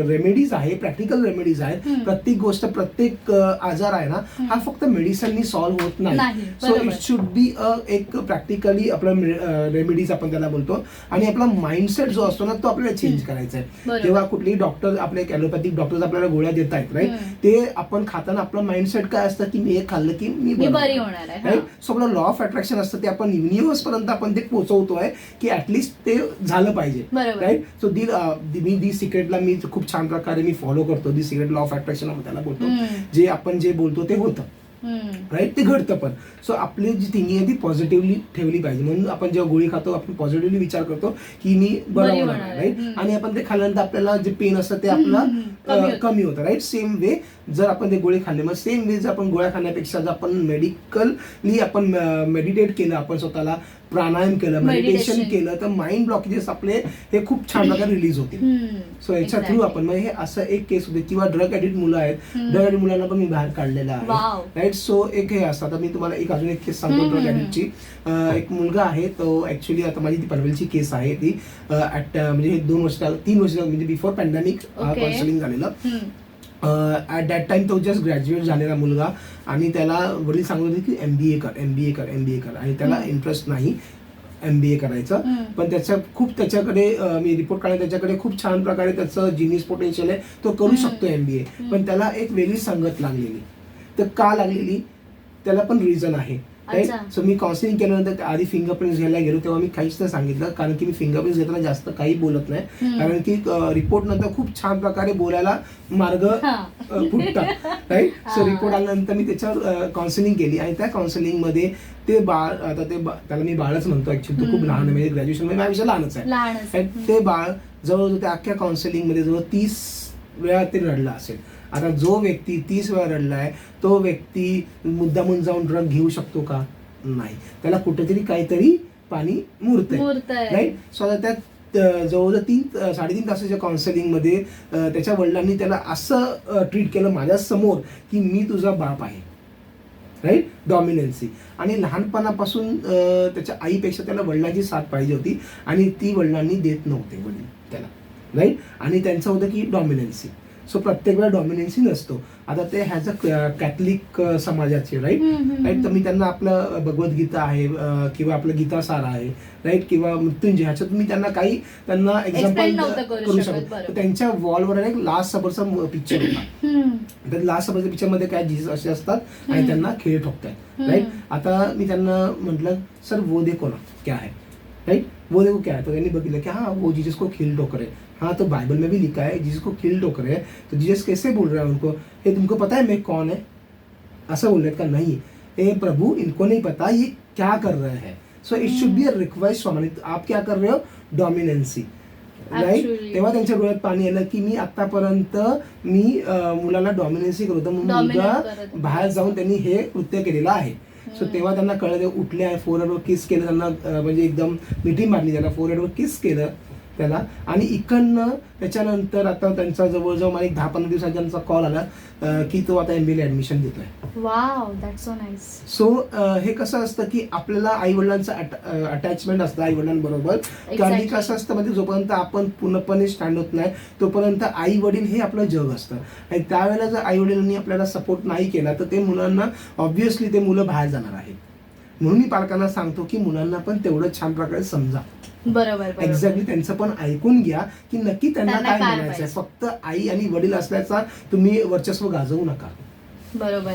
रेमेडीज आहे, प्रॅक्टिकल रेमेडीज आहेत. प्रत्येक गोष्ट, प्रत्येक आजार आहे ना हा फक्त मेडिसिननी सॉल्व्ह होत नाही. सो इट शुड बी एक प्रॅक्टिकली आपला रेमेडीज आपण त्याला बोलतो. आणि आपला माइंडसेट जो असतो ना तो आपल्याला चेंज करायचा आहे. जेव्हा कुठलेही डॉक्टर, आपले ॲलोपॅथिक डॉक्टर्स आपल्याला गोळ्या देत आहेत राईट, ते आपण खाताना आपलं माइंडसेट काय असतं की मी हे खाल्लं की मी बरी होणार आहे राईट. सो आपलं लॉ ऑफ अट्रॅक्शन असतं ते आपण युनिव्हर्स पर्यंत आपण ते पोहोचवतोय की ऍटलीस्ट ते झालं पाहिजे राईट. सो दी सिक्रेटला मी खूप छान प्रकारे मी फॉलो करतो. दी सिक्रेट लॉ ऑफ अट्रॅक्शन आपण त्याला बोलतो. जे आपण जे बोलतो ते होतं राईट, ते घडतं पण. सो आपली जी थिंकिंग आहे ती पॉझिटिव्हली ठेवली पाहिजे. म्हणून आपण जेव्हा गोळी खातो आपण पॉझिटिव्हली विचार करतो की मी बरं होणार आहे राईट. आणि आपण ते खाल्ल्यानंतर आपल्याला जे पेन असतं ते आपलं कमी होतं राईट. सेम वे जर आपण ते गोळी खाल्ले, मग सेम वे जर आपण गोळ्या खाण्यापेक्षा जर आपण मेडिकली आपण मेडिटेट केलं, आपण स्वतःला प्राणायाम केलं, मेडिटेशन केलं, तर माइंड ब्लॉकेजेस आपले हे खूप छान प्रकारे रिलीज होतील. सो याच्या थ्रू आपण मग हे असं एक केस होते. किंवा ड्रग ऍडिक्ट मुलं आहेत, ड्रग ऍडिक्ट मुलांना पण मी बाहेर काढलेलं आहे राईट. सो एक हे असतं. आता मी तुम्हाला एक अजून एक केस सांगतो ड्रग ऍडिक्टची. एक मुलगा आहे तो ऍक्च्युली, आता माझी ती पनवेलची केस आहे ती म्हणजे हे 2 वर्ष 3 वर्ष म्हणजे बिफोर पॅन्डेमिक काउन्सिलिंग झालेलं. ॲट दॅट टाइम तो जस्ट ग्रॅज्युएट झालेला मुलगा आणि त्याला वडील सांगत होते की MBA कर आणि त्याला इंटरेस्ट नाही MBA करायचं. पण त्याच्याकडे मी रिपोर्ट काढला, त्याच्याकडे खूप छान प्रकारे त्याचं जिनियस पोटेन्शियल आहे, तो करू शकतो MBA. पण त्याला एक वेगळी संगत लागलेली. तर का लागलेली त्याला पण रिझन आहे राईट. सो मी काउन्सिलिंग केल्यानंतर आधी फिंगरप्रिंट्स घ्यायला गेलो तेव्हा मी काहीच नाही सांगितलं, कारण की मी फिंगरप्रिंट्स घेताना जास्त काही बोलत नाही. कारण की रिपोर्ट नंतर खूप छान प्रकारे बोलायला मार्ग फुटतात राईट. सो रिपोर्ट आल्यानंतर मी त्याच्यावर काउन्सिलिंग केली आणि त्या काउन्सिलिंग मध्ये ते बाळ, आता त्याला मी बाळच म्हणतो ऍक्च्युली, तो खूप लहान आहे, म्हणजे ग्रॅज्युएशन मध्ये माझ्यापेक्षा लहानच आहे. ते बाळ जवळजवळ त्या अख्ख्या काउन्सिलिंग मध्ये जवळ 30 वेळा ते रडला असेल. आता जो व्यक्ती 30 वेळा रडलाय तो व्यक्ती मुद्दामून जाऊन ड्रग घेऊ शकतो का? नाही. त्याला कुठेतरी काहीतरी पाणी मुरतंय राईट. सो आता त्यात जवळजवळ 3-3.5 तासाच्या काउन्सिलिंग मध्ये त्याच्या वडिलांनी त्याला असं ट्रीट केलं माझ्या समोर की मी तुझा बाप आहे राईट. डॉमिनन्सी. आणि लहानपणापासून त्याच्या आईपेक्षा त्याला वडिलांची साथ पाहिजे होती आणि ती वडिलांनी देत नव्हते वडील त्याला राईट. आणि त्यांचं होतं की डॉमिनन्सी. सो प्रत्येक वेळा डॉमिनन्सी नसतो. आता ते ह्याच कॅथलिक समाजाचे राईट. तर मी त्यांना आपलं भगवद्गीता आहे किंवा आपलं गीतासार आहे राईट किंवा मृत्युंजय, ह्याच्यात मी त्यांना एक्झाम्पल करू शकतो. त्यांच्या वॉलवर एक लास्ट सफरचा पिक्चर होता. तर लास्ट सफरच्या पिक्चर मध्ये काय जीसस असे असतात आणि त्यांना खेळ ठोकतात राईट. आता मी त्यांना म्हटलं सर वो देखो ना क्या है राइट, वो देखो क्या है. तो त्यांनी बघितलं की हाँ वो जीसस को खिल ठोकर है. हाँ तो बाइबल में भी लिखा है जीसस को खिल ठोकर है. तो जीसस कैसे बोल रहा है उनको, हे तुमको पता है मैं कौन है, असं बोल रहे का नहीं, ए प्रभु इनको नहीं पता ये क्या कर रहे हैं. So it should be a request from, आप क्या कर रहे हो, डॉमिनन्सी राईट. तेव्हा त्यांच्या डोळ्यात पाणी आलं की मी आतापर्यंत मुलाला डॉमिनन्सी करत होतो, मुलगा बाहेर जाऊन त्यांनी हे कृत्य केलेलं आहे. सो तेव्हा त्यांना कळलं, उठले, फोरहेडवर किस केलं त्यांना, म्हणजे एकदम मिठी मारली त्याला, फोरहेडवर किस केलं त्याला. आणि इकडनं त्याच्यानंतर आता त्यांचा जवळजवळ मला 10-15 दिवसांचा त्यांचा कॉल आला की तो आता MBA ला ऍडमिशन देतोय. Wow, that's so nice. So हे कसं असतं की आपल्याला आई वडिलांचं अटॅचमेंट असतं आई वडिलांबरोबर. कारण की कसं असतं म्हणजे जोपर्यंत आपण पूर्णपणे स्टँड होत नाही तोपर्यंत आई वडील हे आपलं जग असतं. आणि त्यावेळेला जर आई वडिलांनी आपल्याला सपोर्ट नाही केला तर ते मुलांना ऑब्व्हियसली ते मुलं बाहेर जाणार आहेत म्हणून मी पालकांना सांगतो की मुलांना पण तेवढं छान प्रकारे समजा. बरोबर. एक्झॅक्टली त्यांचं पण ऐकून घ्या की नक्की त्यांना त्यांना काय काय म्हणायचं आहे. पाहिजे. फक्त आई आणि वडील असल्याचा तुम्ही वर्चस्व गाजवू नका. बरोबर.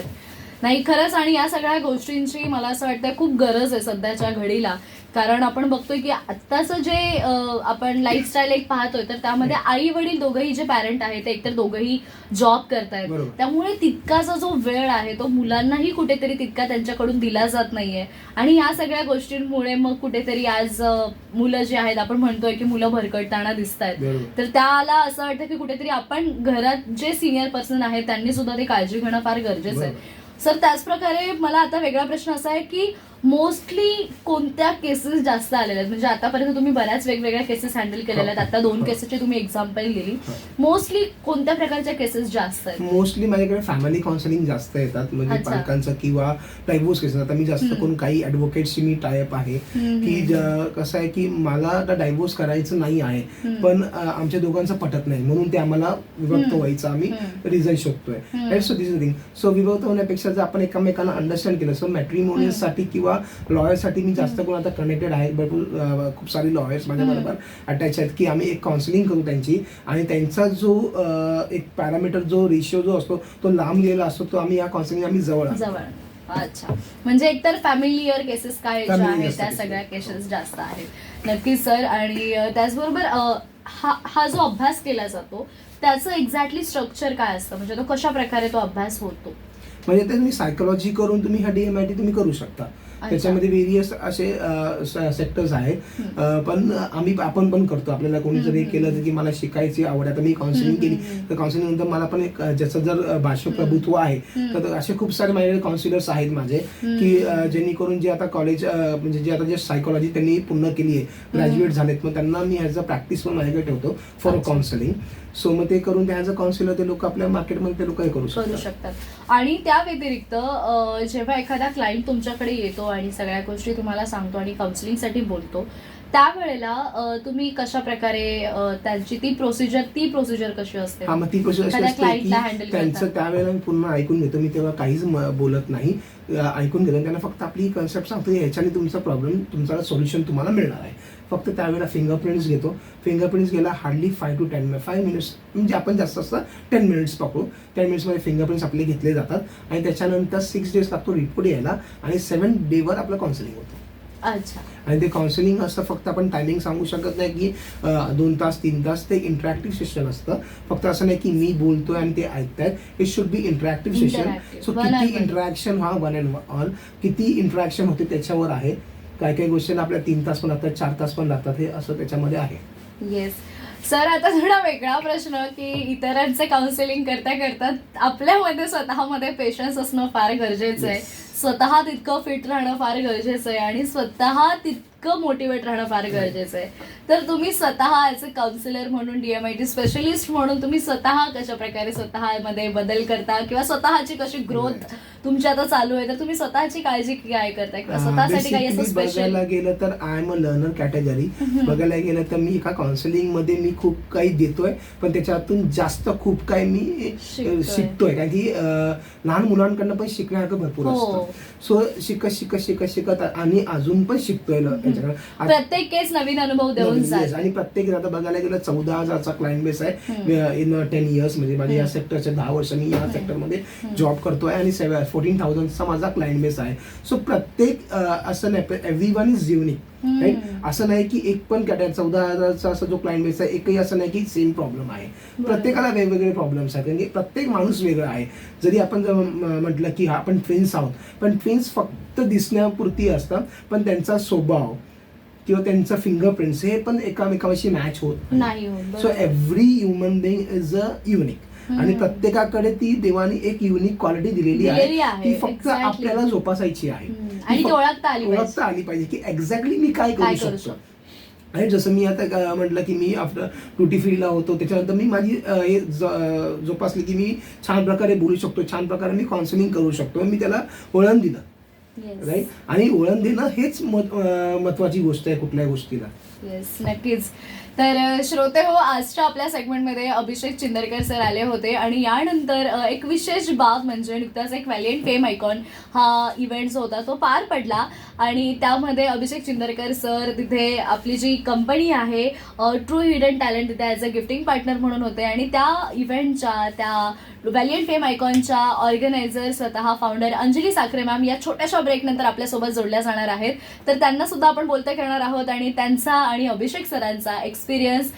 नाही खरंच, आणि या सगळ्या गोष्टींची मला असं वाटतं खूप गरज आहे सध्याच्या घडीला. कारण आपण बघतोय की आत्ताचं जे आपण लाईफस्टाईल एक पाहतोय, तर त्यामध्ये आई वडील दोघंही जे पॅरेंट आहेत ते एकतर दोघंही जॉब करतायत. बरोबर. त्यामुळे तितकाचा जो वेळ आहे तो मुलांनाही कुठेतरी तितका त्यांच्याकडून दिला जात नाहीये. आणि या सगळ्या गोष्टींमुळे मग कुठेतरी आज मुलं जी आहेत, आपण म्हणतोय की मुलं भरकटताना दिसत आहेत, बरोबर. तर त्याला असं वाटतं की कुठेतरी आपण घरात जे सिनियर पर्सन आहेत त्यांनी सुद्धा ती काळजी घेणं फार गरजेचं आहे. सर, त्याच प्रकारे मला आता वेगळा प्रश्न असा आहे की मोस्टली कोणत्या केसेस जास्त आलेल्या आहेत? म्हणजे आतापर्यंत तुम्ही बऱ्याच वेगवेगळ्या केसेस हँडल केलेल्या आहेत, आता 2 केसेसची तुम्ही एक्झाम्पल दिली. मोस्टली कोणत्या प्रकारच्या केसेस जास्त आहेत? मोस्टली माझ्याकडे फॅमिली काउन्सिलिंग जास्त येतात, म्हणजे अच्छा. पालकांचं किंवा डायव्होर्स केसेस. आता मी जास्त करून काही ऍडव्होकेटशी मी टायअप आहे की कसं आहे की मला आता डायव्होर्स करायचं नाही आहे, पण आमच्या दोघांचं पटत नाही, म्हणून ते आम्हाला विभक्त व्हायचं आम्ही रिझन शोधतोय. Right. So this is thing. So विभक्त होण्यापेक्षा जर आपण एकमेकांना अंडरस्टँड केलं, सो मॅट्रिमोनियल साठी किंवा लॉयर साठी मी जास्त करून आता कनेक्टेड आहे. भरपूर खूप सारे लॉयर्स माझ्या बरोबर अटॅच आहेत की आम्ही एक काउन्सिलिंग करू त्यांची, आणि त्यांचा जो एक पॅरामीटर जो रेशिओ जो असतो तो लांब गेलेला असतो, तो आम्ही या काउन्सिलिंग आम्ही जवळ. अच्छा. म्हणजे एकतर फॅमिलियर केसेस काय ज्या Familiar आहेत त्या cases. सगळ्या केसेस जास्त आहेत. नक्कीच सर. आणि त्याचबरोबर हा जो अभ्यास केला जातो त्याचं एक्झॅक्टली स्ट्रक्चर काय असतं? म्हणजे तो कशा प्रकारे तो अभ्यास होतो? म्हणजे तुम्ही सायकोलॉजी करून तुम्ही हा DMIT तुम्ही करू शकता. त्याच्यामध्ये वेरियस असे सेक्टर्स आहेत, पण आपण पण करतो. आपल्याला कोणी जर हे केलं की मला शिकायची आवड आहे, तर मी काउन्सिलिंग केली, तर काउन्सिलिंग नंतर मला पण एक ज्याचं जर भाष्य प्रभुत्व आहे, तर असे खूप सारे माझ्याकडे काउन्सिलर्स आहेत माझे की जेणेकरून जे आता कॉलेज म्हणजे जे आता जे सायकोलॉजी त्यांनी पूर्ण केली आहे, ग्रॅज्युएट झालेत, मग त्यांना मी ॲज अ प्रॅक्टिस पण माझ्याकडे ठेवतो फॉर काउन्सिलिंग. सो मग ते करून ते ॲज अ काउन्सिलर ते लोक आपल्या मार्केटमध्ये ते लोक हे करू शकतात. आणि त्या व्यतिरिक्त जेव्हा एखादा क्लायंट तुमच्याकडे येतो आणि सगळ्या गोष्टी तुम्हाला सांगतो आणि काउन्सिलिंगसाठी बोलतो, त्यावेळेला तुम्ही कशा प्रकारे त्यांची ती प्रोसिजर कशी असते? मग ती प्रोसिजर अशी असते की त्यांचं त्यावेळेला मी पुन्हा ऐकून घेतो. मी तेव्हा काहीच बोलत नाही, ऐकून घेतो. त्यांना फक्त आपली कन्सेप्ट सांगतो, ह्याच्याने तुमचा प्रॉब्लेम, तुमचा सोल्युशन तुम्हाला मिळणार आहे. फक्त त्यावेळेला फिंगरप्रिंट्स घेतो. फिंगरप्रिंट्स घ्यायला हार्डली 5 to 10 मिनिट्स, म्हणजे आपण जास्त असतं 10 मिनिट्स पकडू. 10 मिनिट्समध्ये फिंगरप्रिंट्स आपले घेतले जातात, आणि त्याच्यानंतर 6 days लागतो रिपोर्ट यायला, आणि 7 डेवर आपलं काउन्सिलिंग होतं. अच्छा. आणि ते काउन्सिलिंग असतं, फक्त आपण टायमिंग सांगू शकत नाही की 2 तास 3 तास. ते इंटरॅक्टिव्ह सेशन असतं. फक्त असं नाही की मी बोलतोय आणि ते ऐकतायत. It should be interactive session. So किती इंटरॅक्शन, 1 and all किती इंटरॅक्शन होते त्याच्यावर आहे. काही काही गोष्टींना आपल्याला 3 तास पण लागतात, 4 तास पण लागतात, हे असं त्याच्यामध्ये आहे. Yes sir. आता थोडा वेगळा प्रश्न की इतरांचे काउन्सिलिंग करता आपल्यामध्ये स्वतःमध्ये पेशन्स असणं फार गरजेचं आहे. स्वतः तितकं फिट राहणं फार गरजेचं आहे, आणि स्वतः तितकं मोटिवेट राहणं फार गरजेचं आहे. तर तुम्ही स्वतः ॲज अ काउन्सिलर म्हणून, DMIT स्पेशलिस्ट म्हणून तुम्ही स्वतः कशा प्रकारे स्वतःमध्ये बदल करता, किंवा स्वतःची कशी ग्रोथ तुमची आता चालू आहे, तर तुम्ही स्वतःची काळजी काय करता, किंवा स्वतःसाठी काही असं स्पेशल? बघायला गेलं तर I am a learner category. बघायला गेलं तर मी एका काउन्सिलिंग मध्ये मी खूप काही देतोय, पण त्याच्यातून जास्त खूप काही मी शिकतोय. कारण की लहान मुलांकडनं पण शिकण्यासारखं भरपूर असतं. सो शिकत आणि अजून पण शिकतोय. प्रत्येक केस नवीन अनुभव देऊन जात. आणि प्रत्येक, आता बघायला गेलं 14,000चा क्लायंट बेस आहे इन 10 years. म्हणजे माझ्या या सेक्टरच्या 10 वर्ष मी या सेक्टरमध्ये जॉब करतोय, आणि 14,000चा माझा क्लायंट बेस आहे. सो प्रत्येक असं नाही, एव्हरीवन इज युनिक. राईट. असं नाही की एक पण कॅटेगरी 14,000चा असं जो क्लायंट बेस आहे, एकही असं नाही की सेम प्रॉब्लेम आहे. प्रत्येकाला वेगवेगळे प्रॉब्लेम्स आहेत, कारण प्रत्येक माणूस वेगळा आहे. जरी आपण जर म्हटलं की हा आपण ट्विन्स आहोत, पण ट्विन्स फक्त दिसण्यापुरती असतात, पण त्यांचा स्वभाव किंवा त्यांचं फिंगरप्रिंट्स हे पण एकामेकाशी मॅच होत नाही. So every human being is a unique, आणि प्रत्येकाकडे ती देवाने एक युनिक क्वालिटी दिलेली आहे, ती फक्त आपल्याला जोपासायची आहे, आणि ओळखता आली पाहिजे की एक्झॅक्टली मी काय करू शकतो. आणि जसं मी आता म्हटलं की मी आफ्टर ड्युटी फ्रीला होतो, त्याच्यानंतर मी माझी हे जोपासली की मी छान प्रकारे बोलू शकतो, छान प्रकारे मी काउन्सिलिंग करू शकतो. मी त्याला वळण दिलं. राईट. आणि वळण देणं हेच महत्वाची गोष्ट आहे कुठल्याही गोष्टीला. येस, नक्कीच. तर श्रोते हो, आजच्या आपल्या सेगमेंटमध्ये अभिषेक चिंदरकर सर आले होते आणि यानंतर एक विशेष बाब म्हणजे नुकताच एक व्हॅलियंट फेम आयकॉन हा इव्हेंट जो होता तो पार पडला आणि त्यामध्ये अभिषेक चिंदरकर सर तिथे आपली जी कंपनी आहे ट्रू हिडन टॅलेंट तिथे ॲज अ गिफ्टिंग पार्टनर म्हणून होते आणि त्या इव्हेंटच्या त्या व्हॅलियंट फेम आयकॉनच्या ऑर्गनायझर स्वतः फाउंडर अंजली साखरे मॅम या छोट्याशा ब्रेक नंतर आपल्यासोबत जोडल्या जाणार आहेत. तर त्यांना सुद्धा आपण बोलता करणार आहोत आणि त्यांचा आणि अभिषेक सरांचा एक्सपिरियन्स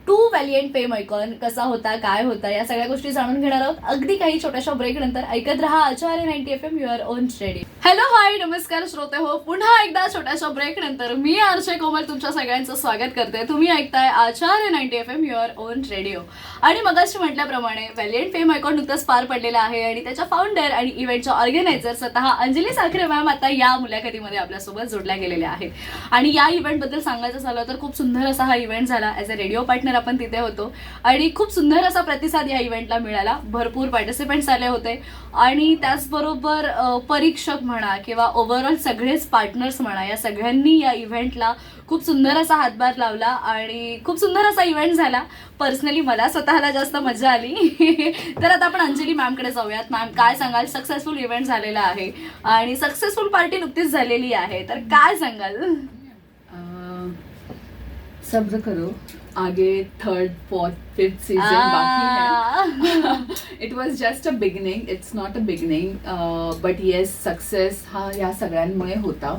टू व्हॅलियंट फेम आयकॉन कसा होता, काय होता, या सगळ्या गोष्टी जाणून घेणार आहोत अगदी काही छोट्याशा ब्रेक नंतर. ऐकत रहा आचार्य 90 FM your own radio. Hello hi नमस्कार श्रोते हो, पुन्हा एकदा छोट्याशा ब्रेक नंतर मी आरशे कोमल तुमच्या सगळ्यांचं स्वागत करते. तुम्ही ऐकताय आचार्य 90 FM युअर ओन रेडिओ. आणि मगाशी म्हटल्याप्रमाणे व्हॅलियंट फेम आयकॉन नुकताच पार पडलेला आहे आणि त्याच्या फाउंडर आणि इव्हेंटच्या ऑर्गनायझर स्वतः अंजली साखरे मॅम आता या मुलाखतीमध्ये आपल्यासोबत जोडल्या गेलेल्या आहेत. आणि या इव्हेंटबद्दल सांगायचं झालं तर खूप सुंदर असा हा इव्हेंट झाला. ॲज अ रेडिओ पार्टनर आपण तिथे होतो आणि खूप सुंदर असा प्रतिसाद या इव्हेंटला मिळाला. भरपूर पार्टिसिपेंट्स आले होते आणि त्याचबरोबर परीक्षक म्हणा किंवा ओव्हरऑल सगळेच पार्टनर्स म्हणा, या सगळ्यांनी या इव्हेंटला खूप सुंदर असा हातभार लावला आणि खूप सुंदर असा इव्हेंट झाला. पर्सनली मला स्वतःला जास्त मजा आली. तर आता आपण अंजली मॅमकडे जाऊयात. मॅम काय सांगाल, सक्सेसफुल इव्हेंट झालेला आहे आणि सक्सेसफुल पार्टी नुकतीच झालेली आहे, तर काय सांगाल? सब्र करो, आगे 3rd, 4th, 5th सीजन बाकी है. It was just a beginning, it's not a beginning, but yes success हा या सगळ्यांमुळे होता.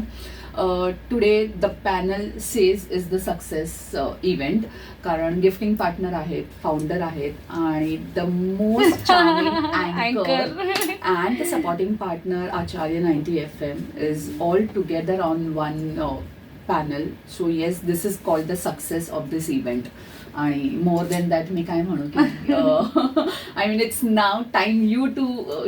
Today the panel says is the success event, कारण गिफ्टिंग पार्टनर आहेत, फाउंडर आहेत आणि द मोस्ट चार्मिंग अँकर and the supporting partner Acharya 90 FM is all together on one panel. So yes, this is called the success of this event. आणि more than that मी काय म्हणू की I mean it's now time you to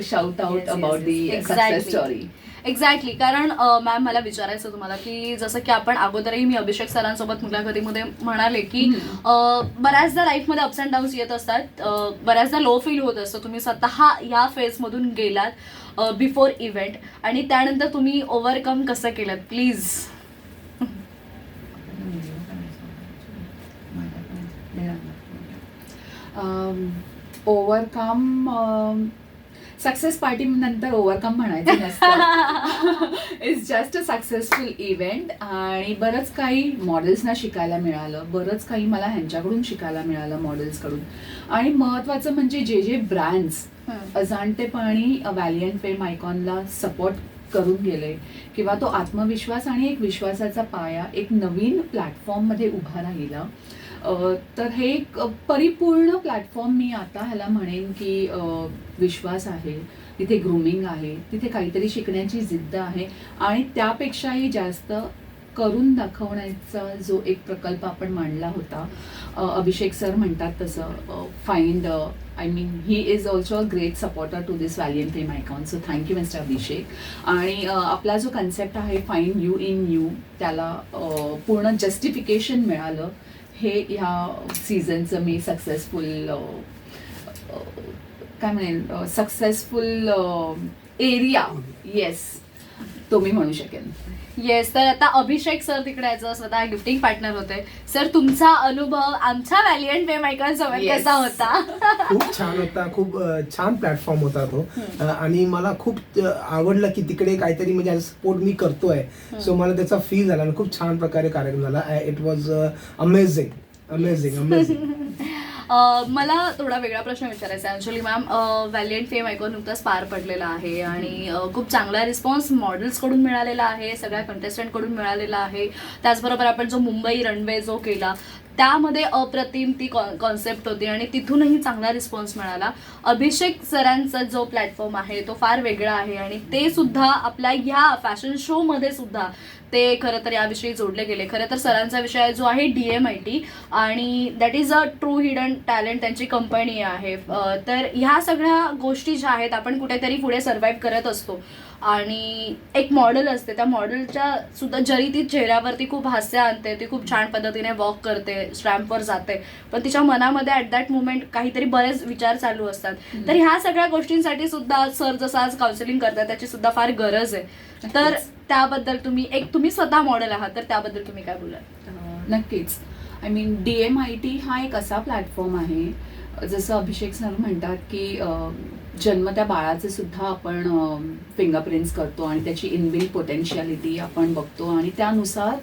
shout out about the success story. Exactly. कारण ma'am मला विचारायचं तुम्हाला की जसं की आपण अगोदरही मी अभिषेक सरांसोबत मुलाखतीमध्ये म्हणाले की बऱ्याचदा लाईफमध्ये अप्स अँड डाऊन्स येत असतात, बऱ्याचदा लो फील होत असतं. तुम्ही स्वतः या फेजमधून गेलात बिफोर इव्हेंट आणि त्यानंतर तुम्ही ओव्हरकम कसं केलं, प्लीज? ओव्हरकम सक्सेस पार्टी नंतर ओव्हरकम म्हणायचं नसतं. It's just a successful event आणि बरंच काही मॉडेल्सना शिकायला मिळालं, बरंच काही मला ह्यांच्याकडून शिकायला मिळालं मॉडेल्सकडून. आणि महत्त्वाचं म्हणजे जे ब्रँड्स अजाणतेपणी व्हॅलियंट फेम आयकॉनला सपोर्ट करून गेले किंवा तो आत्मविश्वास आणि एक विश्वासाचा पाया एक नवीन प्लॅटफॉर्ममध्ये उभा राहिला, तर हे एक परिपूर्ण प्लॅटफॉर्म मी आता ह्याला म्हणेन की विश्वास आहे, तिथे ग्रूमिंग आहे, तिथे काहीतरी शिकण्याची जिद्द आहे आणि त्यापेक्षाही जास्त करून दाखवण्याचा जो एक प्रकल्प आपण मांडला होता. अभिषेक सर म्हणतात तसं find I mean, he is also a great supporter to this Valiant Fame icon. So thank you, Mr. Abhishek. आणि आपला जो कन्सेप्ट आहे फाइंड यू इन यू, त्याला पूर्ण जस्टिफिकेशन मिळालं. हे ह्या सीझनचं मी सक्सेसफुल काय म्हणेन, सक्सेसफुल एरिया, येस, तो मी म्हणू शकेन. येस. तर आता अभिषेक सर तिकडे यायचं स्वतः गिफ्टिंग पार्टनर होते. सर, तुमचा अनुभव आमच्या व्हॅलियंट फेम आयकॉन सोबत कसा होता? खूप छान होता, खूप छान प्लॅटफॉर्म होता तो. आणि मला खूप आवडलं की तिकडे काहीतरी म्हणजे सपोर्ट मी करतोय, सो मला त्याचा फील झाला आणि खूप छान प्रकारे कार्यक्रम झाला. It was amazing amazing amazing. मला थोडा वेगळा प्रश्न विचारायचा आहे अंजली मॅम. व्हॅलियंट फेम आयकॉन नुकताच पार पडलेला आहे आणि खूप चांगला रिस्पॉन्स मॉडेल्सकडून मिळालेला आहे, सगळ्या कंटेस्टंटकडून मिळालेला आहे. त्याचबरोबर आपण जो मुंबई रनवे जो केला त्यामध्ये अप्रतिम ती कॉन्सेप्ट होती आणि तिथूनही चांगला रिस्पॉन्स मिळाला. अभिषेक सरांचा जो प्लॅटफॉर्म आहे तो फार वेगळा आहे आणि ते सुद्धा आपल्या ह्या फॅशन शोमध्ये सुद्धा ते खरं तर याविषयी जोडले गेले. खरं तर सरांचा विषय जो आहे DMIT आणि that is a true hidden talent, त्यांची कंपनी आहे. तर ह्या सगळ्या गोष्टी ज्या आहेत आपण कुठेतरी पुढे सर्व्हाइव्ह करत असतो आणि एक मॉडेल असते, त्या मॉडेलच्या सुद्धा जरी ती चेहऱ्यावरती खूप हास्य आणते, ती खूप छान पद्धतीने वॉक करते, स्ट्रॅम्पवर जाते, पण तिच्या मनामध्ये ॲट दॅट मोमेंट काहीतरी बरेच विचार चालू असतात. तर ह्या सगळ्या गोष्टींसाठी सुद्धा सर जसं आज काउन्सिलिंग करतात त्याची सुद्धा फार गरज आहे. तर त्याबद्दल तुम्ही स्वतः मॉडेल आहात, तर त्याबद्दल तुम्ही काय बोलाल? नक्कीच. आय मीन DMIT हा एक असा प्लॅटफॉर्म आहे, जसं अभिषेक सर म्हणतात की जन्मत्या बाळाचे सुद्धा आपण फिंगरप्रिंट्स करतो आणि त्याची इनबिल्ट पोटेन्शियालिटी आपण बघतो आणि त्यानुसार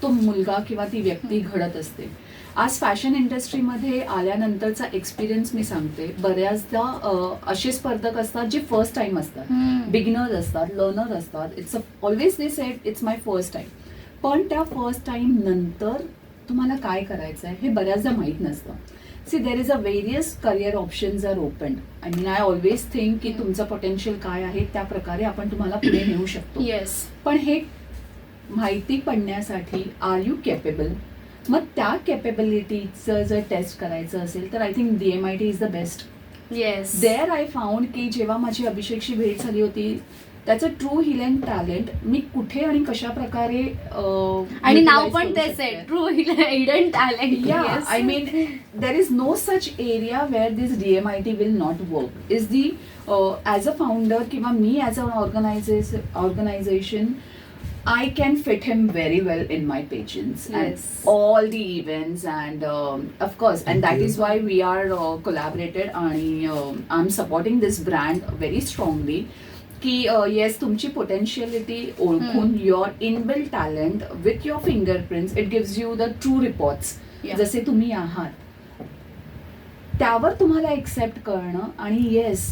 तो मुलगा किंवा ती व्यक्ती घडत असते. आज फॅशन इंडस्ट्रीमध्ये आल्यानंतरचा एक्सपिरियन्स मी सांगते, बऱ्याचदा असे स्पर्धक असतात जे फर्स्ट टाइम असतात, बिगिनर्स असतात, लर्नर असतात. It's always they said it's my first time. पण त्या फर्स्ट टाइम नंतर तुम्हाला काय करायचं आहे हे बऱ्याचदा माहीत नसतं. See there is a various career options are open. I mean I always think की तुमचं पोटेन्शियल काय आहे त्या प्रकारे आपण तुम्हाला पुढे नेऊ शकतो. येस. पण हे माहिती पडण्यासाठी आर यू केपेबल, मग त्या केपेबिलिटीचं जर टेस्ट करायचं असेल तर I think DMIT is the best. Yes. There I found की जेव्हा माझी अभिषेकशी भेट झाली होती, त्याचं ट्रू हिडन टॅलेंट मी कुठे आणि कशा प्रकारे आणि नाव पण तेच आहे, true hidden talent. Yeah, I mean, there is no such area where this DMIT will not work. Is the as a founder किंवा me as an organization, I can fit him very well in my pages Yes. and all the events and of course, and that is why we are collaborated and I'm supporting this brand very strongly. की yes, तुमची पोटेन्शियलिटी ओळखून your inbuilt talent with your fingerprints it gives you the true reports. जसे तुम्ही आहात त्यावर तुम्हाला accept करणं आणि yes,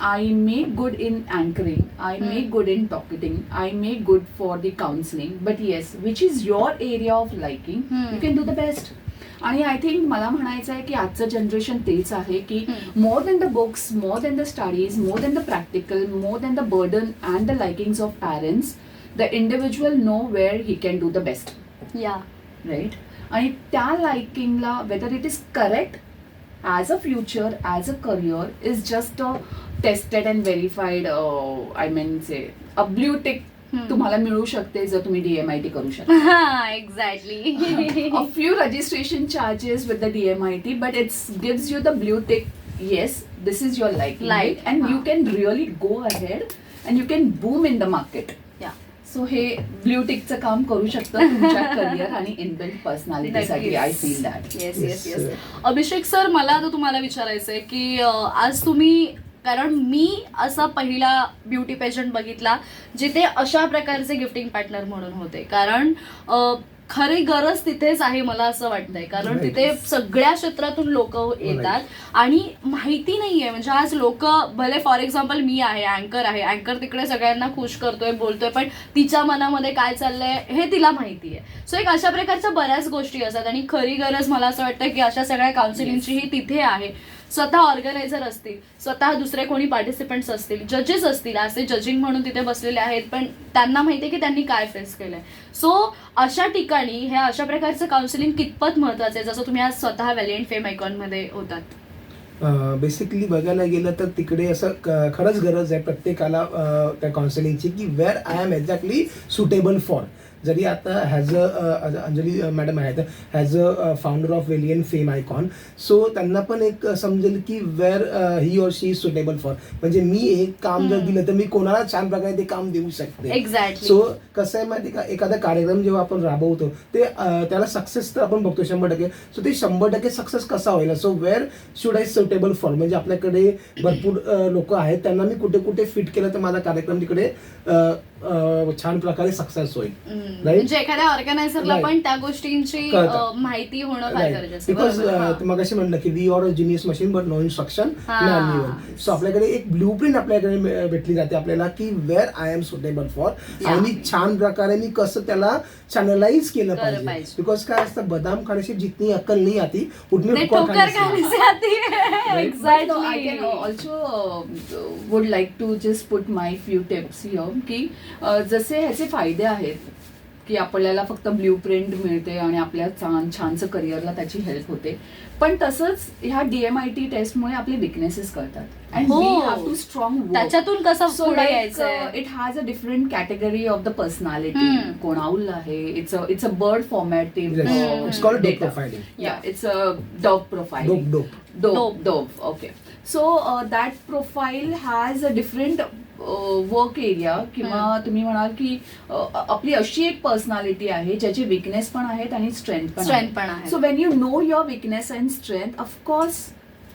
I make good in anchoring, I make good in talking, I make good for the counselling, but yes which is your area of liking you can do the best. आणि I think मला म्हणायचं आहे की आजचं generation तेच आहे की मोर than the books, more than the studies, more than the practical, more than the burden and the likings of parents, the individual know where he can do the best. Yeah right. आणि त्या लाइकिंगला whether it is correct as a future, as a career is just a tested and verified, I mean say a blue tick तुम्हाला मिळू शकते जर तुम्ही DMIT करू शकता. Exactly. A few registration charges with the DMIT, but it gives you the blue tick. Yes, this is your liking, Like, and you can really go ahead and you can boom in the market. Yeah. So हे blue टिकचं काम करू शकतं तुमच्या career आणि inbuilt पर्सनॅलिटीसाठी. I feel that. Yes yes yes. Abhishek sir, मला आता तुम्हाला विचारायचंय की आज तुम्ही, कारण मी असा पहिला ब्युटी पेजंट बघितला जिथे अशा प्रकारचे गिफ्टिंग पार्टनर म्हणून होते, कारण खरी गरज तिथेच आहे मला असं वाटतंय, कारण तिथे सगळ्या क्षेत्रातून लोक येतात आणि माहिती नाहीये. म्हणजे आज लोक भले फॉर एक्झाम्पल मी आहे, अँकर आहे, अँकर तिकडे सगळ्यांना खुश करतोय, बोलतोय, पण तिच्या मनामध्ये काय चाललंय हे तिला माहिती आहे. सो एक अशा प्रकारच्या बऱ्याच गोष्टी असतात आणि खरी गरज मला असं वाटतं की अशा सगळ्या काउन्सिलिंगची ही तिथे आहे. स्वतः ऑर्गनायझर असतील, स्वतः दुसरे कोणी पार्टिसिपंट्स असतील, जजेस असतील, असे जजिंग म्हणून तिथे बसलेले आहेत, पण त्यांना माहितीये की त्यांनी काय फेस केलंय. सो अशा ठिकाणी हे अशा प्रकारचं काउन्सिलिंग कितपत महत्वाचं आहे, जसं तुम्ही आज स्वतः व्हॅलियंट फेम आयकॉनमध्ये होतात. बेसिकली बघायला गेलं तर तिकडे असं खरंच गरज आहे प्रत्येकाला त्या काउन्सिलिंगची की where I am exactly suitable for. जरी आता हॅज अ अंजली मॅडम आहेत has a founder of valiant fame icon, so त्यांना पण एक समजेल की where he or she is suitable for. म्हणजे मी एक काम जर दिलं तर मी कोणाला छान प्रकारे ते काम देऊ शकते. एक्झॅक्टली. सो कसं आहे माहिती का, एखादा कार्यक्रम जेव्हा आपण राबवतो ते त्याला सक्सेस तर आपण बघतो 100%. सो ते 100% सक्सेस कसा होईल. So wear should I suitable for, म्हणजे आपल्याकडे भरपूर लोक आहेत, त्यांना मी कुठे कुठे फिट केलं तर माझा कार्यक्रम तिकडे छान प्रकारे सक्सेस होईल. म्हणजे एखाद्या ऑर्गनायझरला पण त्या गोष्टींची माहिती होणं फार गरजेचं. बिकॉज मगाशी म्हणलं की we are a genius machine but no instruction manual. So आपल्याकडे एक ब्ल्यू प्रिंट आपल्याकडे भेटली जाते आपल्याला की where I am suitable for, आणि मी छान प्रकारे मी कसं त्याला चॅनलाइज केलं पाहिजे. बिकॉज काय असतं, बदाम खाण्याची जितनी अक्कल नाही आती उतनी ठोकर खाण्याची आती. Exactly. I can also would like to just put my few tips here की जसे ह्याचे फायदे आहेत की आपल्याला फक्त ब्ल्यू प्रिंट मिळते आणि आपल्या छानसं करिअरला त्याची हेल्प होते, पण तसंच ह्या DMIT टेस्टमुळे आपले विकनेसेस कळतात. अँड हो. वी हॅव टू स्ट्रॉंग त्याच्यातून कसं सो पुढे लाईक यायचंय. It has a different category of the personality. कोण आऊल आहे, it's a bird formative it's called dove profiling. It's a dog profile. Dove. Okay. So that profile has a different work area किंवा तुम्ही म्हणाल की आपली अशी एक personality आहे ज्याचे विकनेस पण आहेत आणि स्ट्रेंथ पण आहे. So when you know your weakness and strength, of course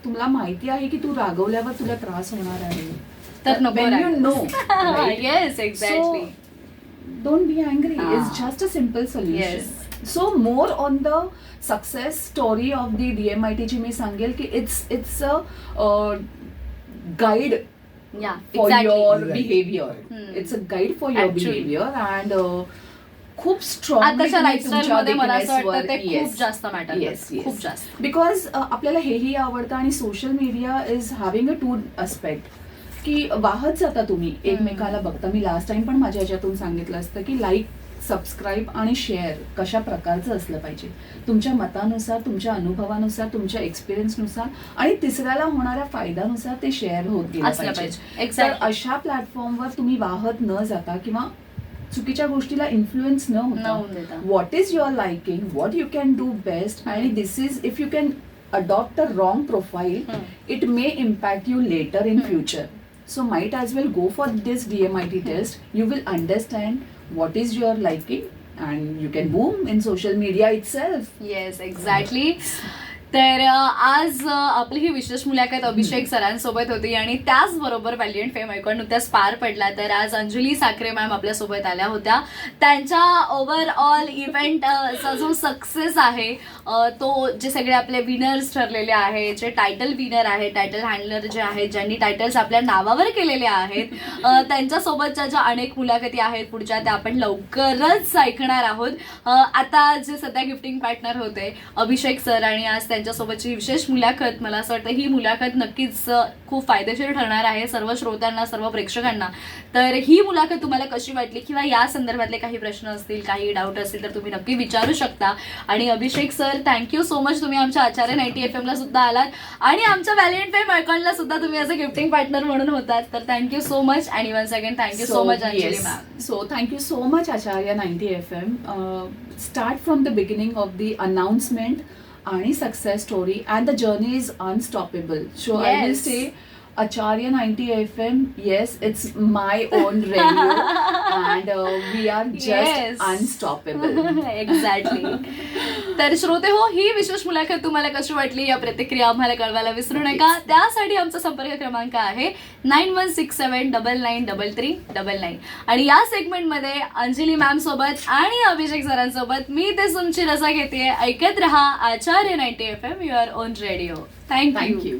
तुला माहिती आहे की तू रागवल्यावर तुला त्रास होणार आहे, तर नको Wien you know yes exactly. don't be angry. It's just a simple solution. So more on the success story of the DMIT ची मी सांगेल की it's a guide for your behavior. It's a guide for your behavior and खूप strong आताच्या lifestyle मध्ये मला असं वाटतं ते खूप जास्त मॅटर. खूप जास्त, बिकॉज आपल्याला हेही आवडतं आणि social media is having a two aspect की वाहत जाता तुम्ही एकमेकाला बघता. मी लास्ट टाइम पण माझ्या ह्याच्यातून सांगितलं असतं की लाईक, सबस्क्राईब आणि शेअर कशा प्रकारचं असलं पाहिजे तुमच्या मतानुसार, तुमच्या अनुभवानुसार, तुमच्या एक्सपिरियन्सनुसार आणि तिसऱ्याला होणाऱ्या फायद्यानुसार ते शेअर होत गेलं पाहिजे. तर अशा प्लॅटफॉर्मवर तुम्ही वाहत न जाता किंवा चुकीच्या गोष्टीला इन्फ्लुएन्स न होता, what is your liking, what you can do best, आणि this is if you can adopt a wrong profile, it may impact you later in future. So might as well go for this DMIT test. You will understand what is your liking and you can boom in social media itself. Yes, exactly. तर आज आपली ही विशेष मुलाखत अभिषेक सरांसोबत होती आणि त्याचबरोबर व्हॅलियंट fame icon नुकत्याच पार पडला. तर आज अंजली साखरे मॅम आपल्यासोबत आल्या होत्या. त्यांच्या ओव्हरऑल इव्हेंटचा जो सक्सेस आहे तो, जे सगळे आपले विनर्स ठरलेले आहेत, जे टायटल विनर आहे, टायटल हँडलर जे आहेत, ज्यांनी टायटल्स आपल्या नावावर केलेले आहेत, त्यांच्यासोबतच्या ज्या अनेक मुलाखती आहेत पुढच्या त्या आपण लवकरच ऐकणार आहोत. आता जे सध्या गिफ्टिंग पार्टनर होते अभिषेक सर आणि आज त्यांच्यासोबतची विशेष मुलाखत, मला असं वाटतं ही मुलाखत नक्कीच खूप फायदेशीर ठरणार आहे सर्व श्रोत्यांना, सर्व प्रेक्षकांना. तर ही मुलाखत तुम्हाला कशी वाटली किंवा या संदर्भातले काही प्रश्न असतील, काही डाऊट असतील तर तुम्ही नक्की विचारू शकता. आणि अभिषेक सर, थँक्यू सो मच, तुम्ही आमच्या आचार्य 90 FM ला सुद्धा आलात आणि आमच्या व्हॅलियंट फेम आयकॉनला सुद्धा तुम्ही ॲज अ गिफ्टिंग पार्टनर म्हणून होतात. तर थँक्यू सो मच आणि once again thank you so much Anjali ma'am. So thank you so much Acharya 90 FM. Start from the beginning of the announcement and success story, and the journey is unstoppable. So I will say Acharya 90 FM, yes, it's my own radio and we are just unstoppable. Exactly. तर श्रोते हो, ही विशेष मुलाखत तुम्हाला कशी वाटली या प्रतिक्रिया आम्हाला कळवायला विसरू नका. त्यासाठी आमचा संपर्क क्रमांक आहे 9167993399. आणि या सेगमेंटमध्ये अंजली मॅम सोबत आणि अभिषेक सरांसोबत मी ते तुमची रजा घेते. ऐकत रहा आचार्य 90 FM, your own radio. Thank you.